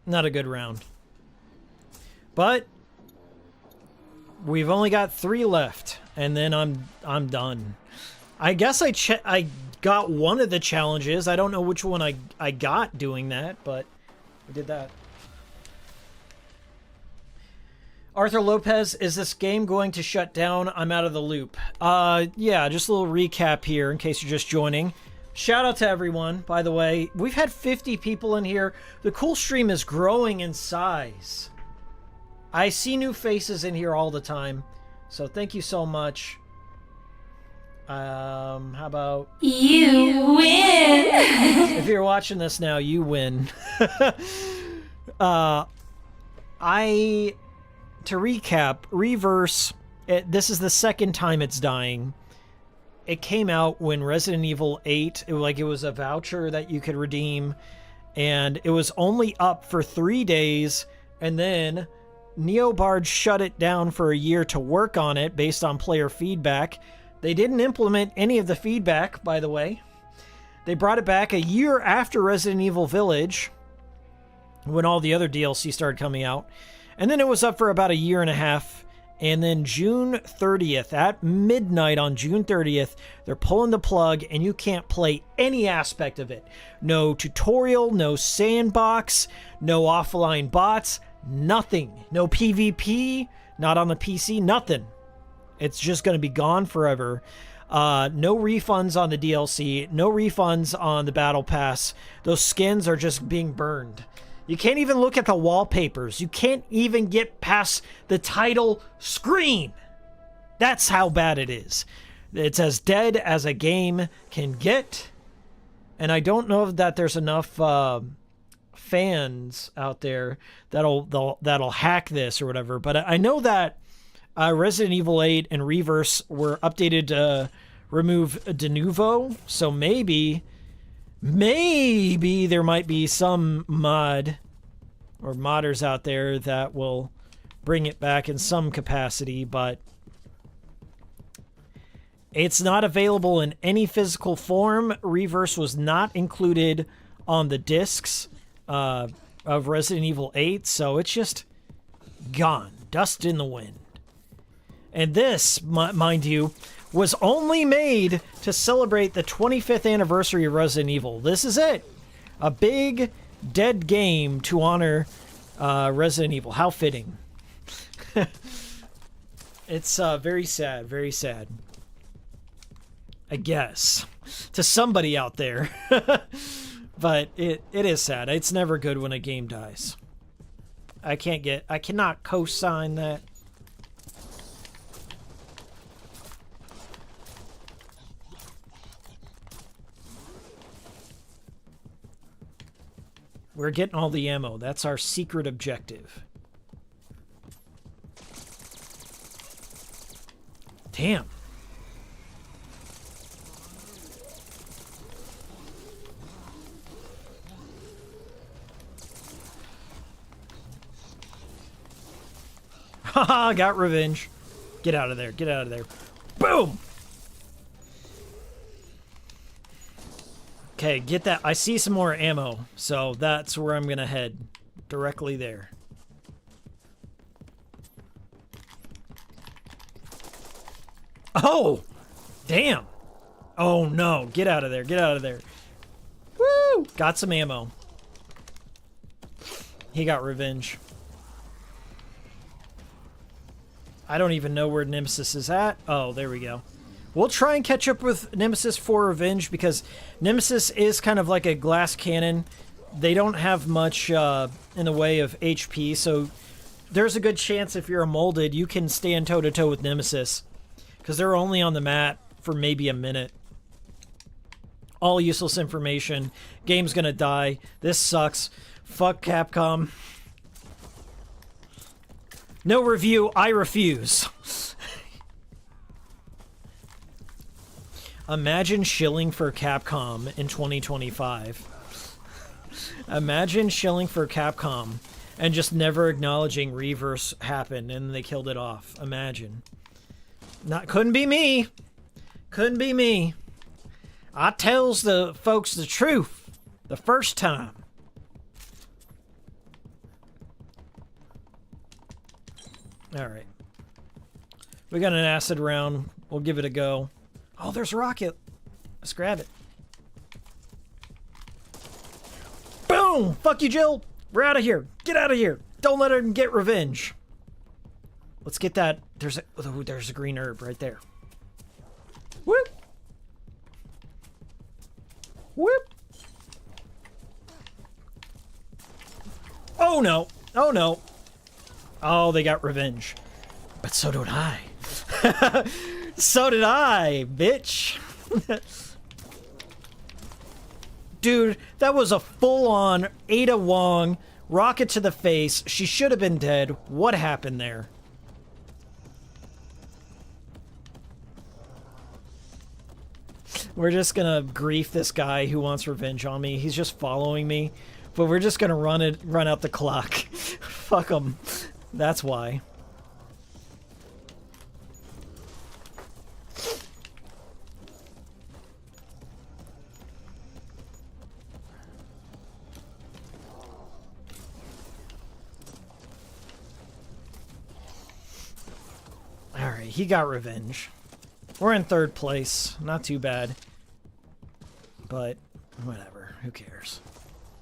[SPEAKER 3] Not a good round. But we've only got 3 left, and then I'm done. I guess I got one of the challenges. I don't know which one I got doing that, but we did that. Arthur Lopez, is this game going to shut down? I'm out of the loop. Yeah, just a little recap here in case you're just joining. Shout out to everyone, by the way. We've had 50 people in here. The cool stream is growing in size. I see new faces in here all the time. So thank you so much. How about...
[SPEAKER 6] You win!
[SPEAKER 3] If you're watching this now, you win. To recap, Reverse, this is the second time it's dying. It came out when Resident Evil 8, it was a voucher that you could redeem, and it was only up for 3 days, and then NeoBard shut it down for a year to work on it based on player feedback. They didn't implement any of the feedback, by the way. They brought it back a year after Resident Evil Village, when all the other DLC started coming out. And then it was up for about a year and a half. And then June 30th, at midnight on June 30th, they're pulling the plug and you can't play any aspect of it. No tutorial, no sandbox, no offline bots, nothing. No PvP, not on the PC, nothing. It's just going to be gone forever. No refunds on the DLC, no refunds on the Battle Pass. Those skins are just being burned. You can't even look at the wallpapers. You can't even get past the title screen. That's how bad it is. It's as dead as a game can get. And I don't know that there's enough fans out there that'll hack this or whatever, but I know that Resident Evil 8 and Reverse were updated to remove de novo, so maybe there might be some mod or modders out there that will bring it back in some capacity, but it's not available in any physical form. Reverse was not included on the discs of Resident Evil 8, so it's just gone. Dust in the wind. And this, mind you, was only made to celebrate the 25th anniversary of Resident Evil. This is it. A big, dead game to honor Resident Evil. How fitting. It's very sad, very sad. I guess. To somebody out there. But it is sad. It's never good when a game dies. I cannot co-sign that. We're getting all the ammo. That's our secret objective. Damn. Haha, got revenge. Get out of there. Get out of there. Boom! Okay, get that. I see some more ammo, so that's where I'm gonna head. Directly there. Oh! Damn! Oh no, get out of there, get out of there. Woo! Got some ammo. He got revenge. I don't even know where Nemesis is at. Oh, there we go. We'll try and catch up with Nemesis for revenge because Nemesis is kind of like a glass cannon. They don't have much in the way of HP, so there's a good chance if you're a molded, you can stand toe-to-toe with Nemesis because they're only on the mat for maybe a minute. All useless information. Game's gonna die. This sucks. Fuck Capcom. No review. I refuse. Imagine shilling for Capcom in 2025. Imagine shilling for Capcom and just never acknowledging Reverse happened and they killed it off. Imagine. Couldn't be me. Couldn't be me. I tells the folks the truth the first time. Alright. We got an acid round. We'll give it a go. Oh, there's a rocket. Let's grab it. Boom! Fuck you, Jill. We're out of here. Get out of here. Don't let him get revenge. Let's get that. There's a green herb right there. Whoop. Whoop. Oh, no. Oh, no. Oh, they got revenge. But so did I. So did I, bitch. Dude, that was a full-on Ada Wong rocket to the face. She should have been dead. What happened there? We're just gonna grief this guy who wants revenge on me. He's just following me. But we're just gonna run out the clock. Fuck him. That's why. Alright, he got revenge. We're in third place. Not too bad. But, whatever. Who cares?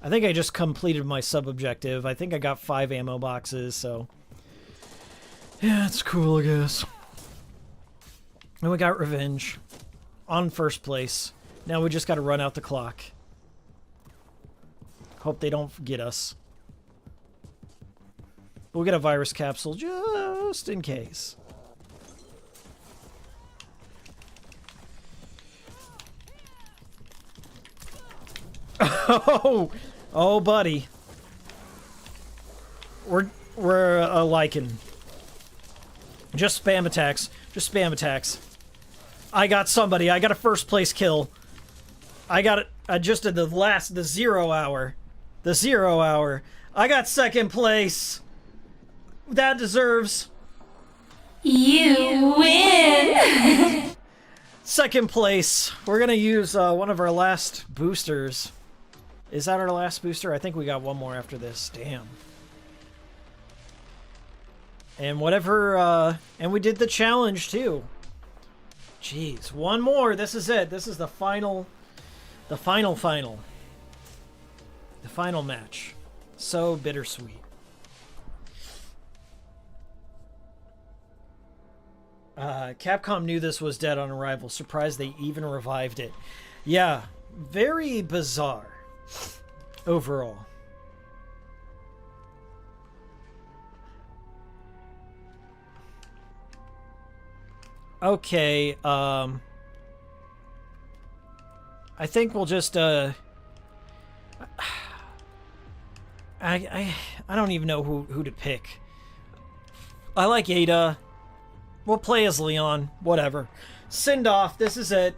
[SPEAKER 3] I think I just completed my sub-objective. I think I got 5 ammo boxes, so... yeah, it's cool, I guess. And we got revenge. On first place. Now we just gotta run out the clock. Hope they don't get us. We'll get a virus capsule just in case. Oh, buddy. We're liking. Just spam attacks. Just spam attacks. I got somebody. I got a first place kill. I got it. I just did the 0 hour. The 0 hour. I got second place. That deserves.
[SPEAKER 6] You win!
[SPEAKER 3] Second place. We're gonna use one of our last boosters. Is that our last booster? I think we got one more after this. Damn. And whatever, and we did the challenge too. Jeez, one more. This is it. This is the final match. So bittersweet. Capcom knew this was dead on arrival. Surprised they even revived it. Yeah, very bizarre overall. Okay, I think we'll just, I don't even know who to pick. I like Ada. We'll play as Leon. Whatever. Send off. This is it.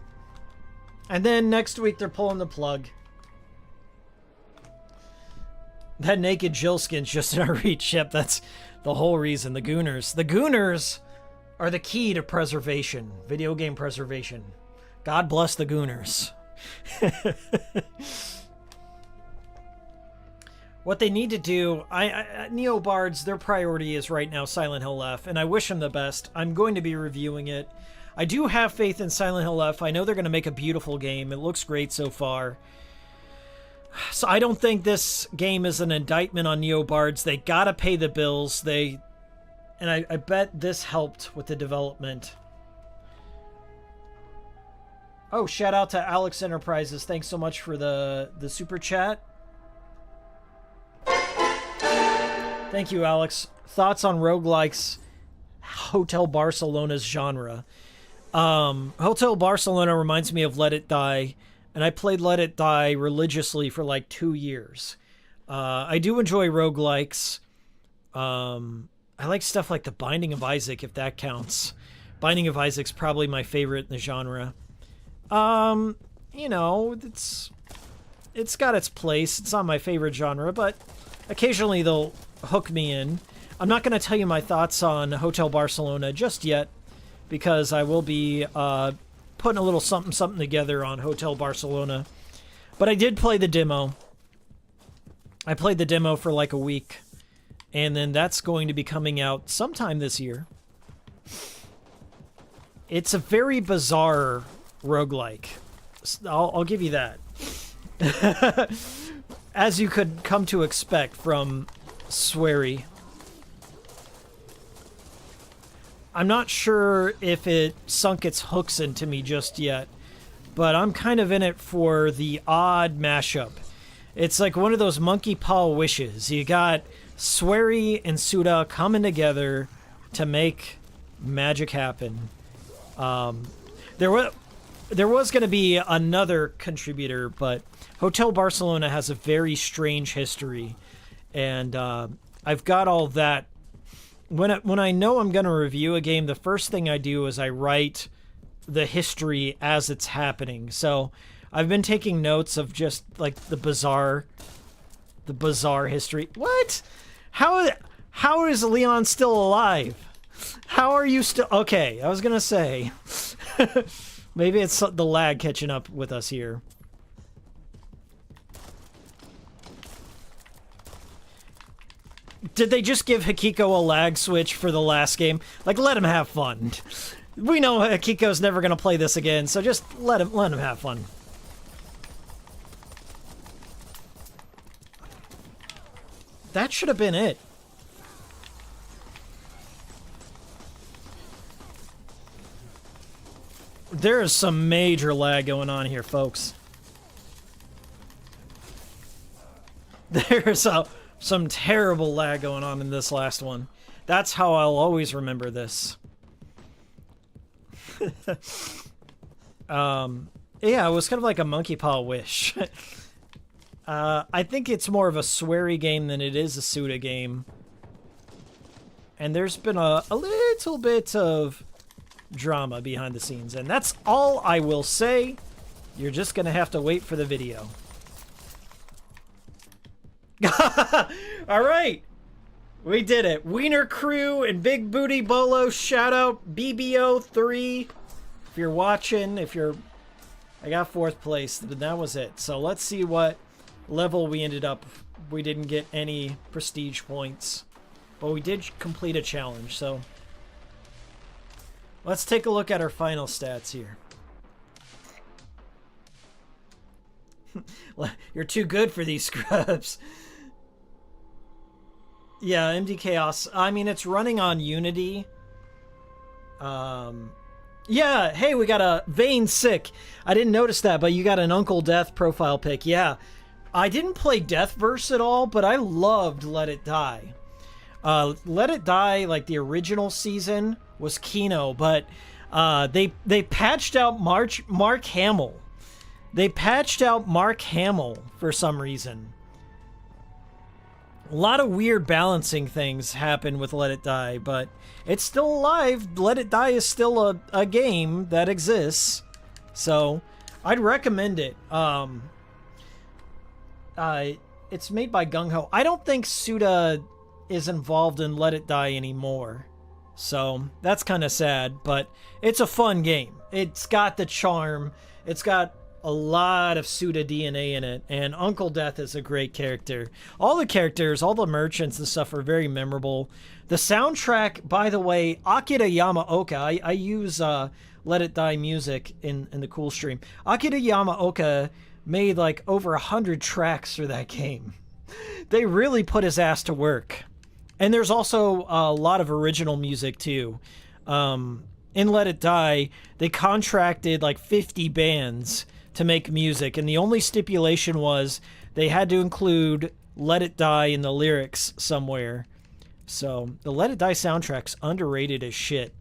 [SPEAKER 3] And then next week they're pulling the plug. That naked Jill skin's just in our reach. Yep, that's the whole reason. The Gooners. The Gooners are the key to preservation. Video game preservation. God bless the Gooners. What they need to do, Neobards, their priority is right now Silent Hill F, and I wish them the best. I'm going to be reviewing it. I do have faith in Silent Hill F. I know they're going to make a beautiful game. It looks great so far. So I don't think this game is an indictment on Neobards. They gotta pay the bills. And I bet this helped with the development. Oh, shout out to Alex Enterprises. Thanks so much for the super chat. Thank you, Alex. Thoughts on roguelikes, Hotel Barcelona's genre? Hotel Barcelona reminds me of Let It Die, and I played Let It Die religiously for like 2 years. I do enjoy roguelikes. I like stuff like The Binding of Isaac, if that counts. Binding of Isaac's probably my favorite in the genre. You know, it's got its place. It's not my favorite genre, but occasionally they'll hook me in. I'm not going to tell you my thoughts on Hotel Barcelona just yet, because I will be putting a little something together on Hotel Barcelona. But I did play the demo. I played the demo for like a week, and then that's going to be coming out sometime this year. It's a very bizarre roguelike. I'll give you that. As you could come to expect from Swery. I'm not sure if it sunk its hooks into me just yet, but I'm kind of in it for the odd mashup. It's like one of those monkey paw wishes. You got Swery and Suda coming together to make magic happen. There was going to be another contributor, but Hotel Barcelona has a very strange history, and I've got all that. When I know I'm going to review a game, the first thing I do is I write the history as it's happening. So I've been taking notes of just like the bizarre history. What? How is Leon still alive? How are you still... Okay, I was going to say. Maybe it's the lag catching up with us here. Did they just give Hikiko a lag switch for the last game? Like, let him have fun. We know Hikiko's never going to play this again, so just let him have fun. That should have been it. There is some major lag going on here, folks. There's some terrible lag going on in this last one. That's how I'll always remember this. Yeah, it was kind of like a monkey paw wish. I think it's more of a Swery game than it is a Suda game. and there's been a little bit of drama behind the scenes, and that's all I will say. You're just gonna have to wait for the video. All right, we did it. Wiener Crew and Big Booty Bolo, shout out BBO3. If you're watching, I got 4th place, but that was it. So let's see what level we ended up. We didn't get any prestige points, but we did complete a challenge. So let's take a look at our final stats here. You're too good for these scrubs. Yeah, MD Chaos. I mean, it's running on Unity. Yeah, hey, we got a Vane Sick. I didn't notice that, but you got an Uncle Death profile pic. Yeah, I didn't play Deathverse at all, but I loved Let It Die. Let It Die, like the original season, was Kino, but they patched out Mark Hamill. They patched out Mark Hamill for some reason. A lot of weird balancing things happen with Let It Die, but it's still alive. Let It Die is still a game that exists. So, I'd recommend it. It's made by Gung Ho. I don't think Suda is involved in Let It Die anymore. So, that's kind of sad, but it's a fun game. It's got the charm. It's got a lot of Suda DNA in it, and Uncle Death is a great character. All the characters, all the merchants and stuff are very memorable. The soundtrack, by the way, Akira Yamaoka, I use Let It Die music in the cool stream. Akira Yamaoka made like over 100 tracks for that game. They really put his ass to work. And there's also a lot of original music too. In Let It Die, they contracted like 50 bands to make music, and the only stipulation was they had to include Let It Die in the lyrics somewhere. So the Let It Die soundtrack's underrated as shit.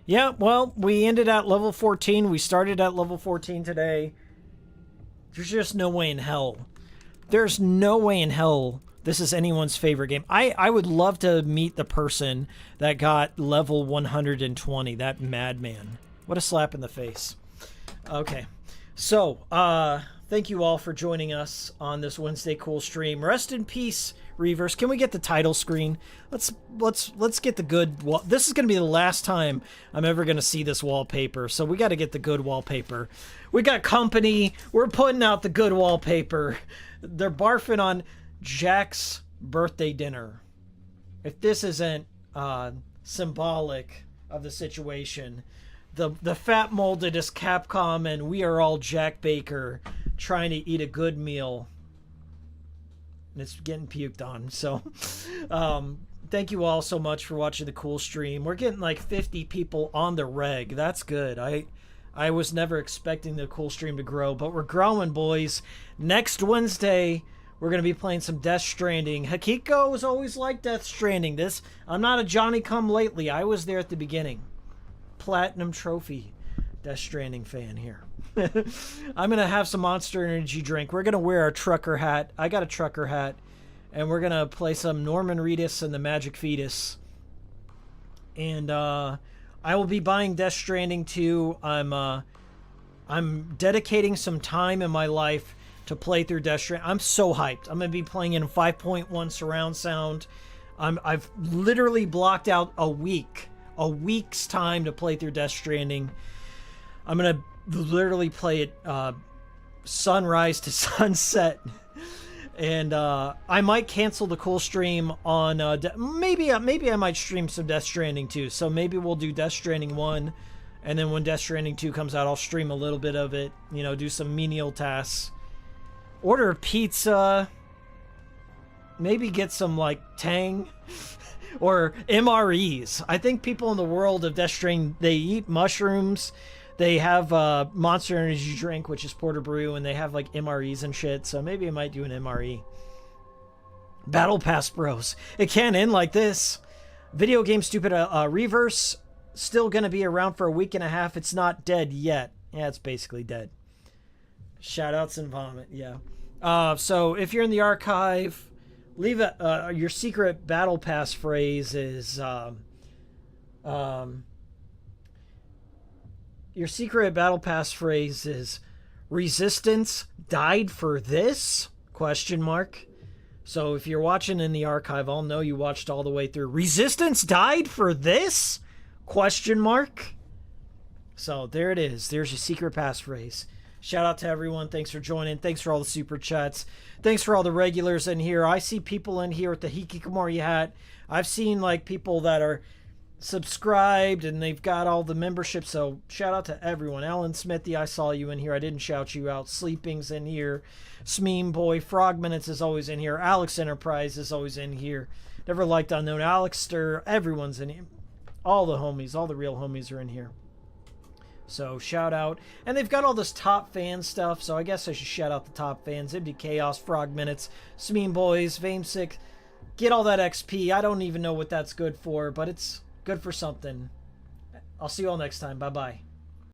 [SPEAKER 3] Yeah, well, we ended at level 14. We started at level 14 today. There's just no way in hell. There's no way in hell this is anyone's favorite game. I would love to meet the person that got level 120, that madman. What a slap in the face. Okay, so thank you all for joining us on this Wednesday cool stream. Rest in peace, Reverse. Can we get the title screen? Let's get the good. This is gonna be the last time I'm ever gonna see this wallpaper, so we got to get the good wallpaper. We got company. We're putting out the good wallpaper. They're barfing on Jack's birthday dinner. If this isn't symbolic of the situation. The fat molded is Capcom, and we are all Jack Baker trying to eat a good meal. And it's getting puked on. So, thank you all so much for watching the cool stream. We're getting like 50 people on the reg. That's good. I was never expecting the cool stream to grow, but we're growing, boys. Next Wednesday, we're going to be playing some Death Stranding. Hikiko has always liked Death Stranding. I'm not a Johnny-come-lately. I was there at the beginning. Platinum trophy Death Stranding fan here. I'm gonna have some Monster Energy drink. We're gonna wear our trucker hat. I got a trucker hat, and we're gonna play some Norman Reedus and the Magic Fetus. And I will be buying Death Stranding 2. I'm dedicating some time in my life to play through Death Stranding. I'm so hyped. I'm gonna be playing in 5.1 surround sound. I've literally blocked out a week's time to play through Death Stranding. I'm gonna literally play it sunrise to sunset, and I might cancel the cool stream on maybe I might stream some Death Stranding 2. So maybe we'll do Death Stranding 1, and then when Death Stranding 2 comes out, I'll stream a little bit of it, do some menial tasks, order a pizza, maybe get some like Tang or MREs. I think people in the world of Death Stranding, they eat mushrooms, they have Monster Energy drink, which is Porter Brew, and they have like MREs and shit, so maybe I might do an MRE. Battle Pass Bros. It can't end like this. Video Game Stupid Reverse, still gonna be around for a week and a half. It's not dead yet. Yeah, it's basically dead. Shoutouts and vomit, yeah. So if you're in the archive, leave a your secret battle pass phrase is your secret battle pass phrase is resistance died for this? Question mark. So if you're watching in the archive, I'll know you watched all the way through. Resistance died for this? Question mark. So there it is. There's your secret passphrase. Shout out to everyone. Thanks for joining. Thanks for all the super chats. Thanks for all the regulars in here. I see people in here with the Hikikomori hat. I've seen like people that are subscribed and they've got all the membership. So shout out to everyone. Alan Smithy, I saw you in here. I didn't shout you out. Sleeping's in here. Smeem Boy, Frog Minutes is always in here. Alex Enterprise is always in here. Never Liked Unknown. Alex Stir. Everyone's in here. All the homies, all the real homies are in here. So shout out. And they've got all this top fan stuff, so I guess I should shout out the top fans. Empty Chaos, Frog Minutes, Smeem Boys, Vamesick. Get all that XP. I don't even know what that's good for, but it's good for something. I'll see you all next time. Bye-bye.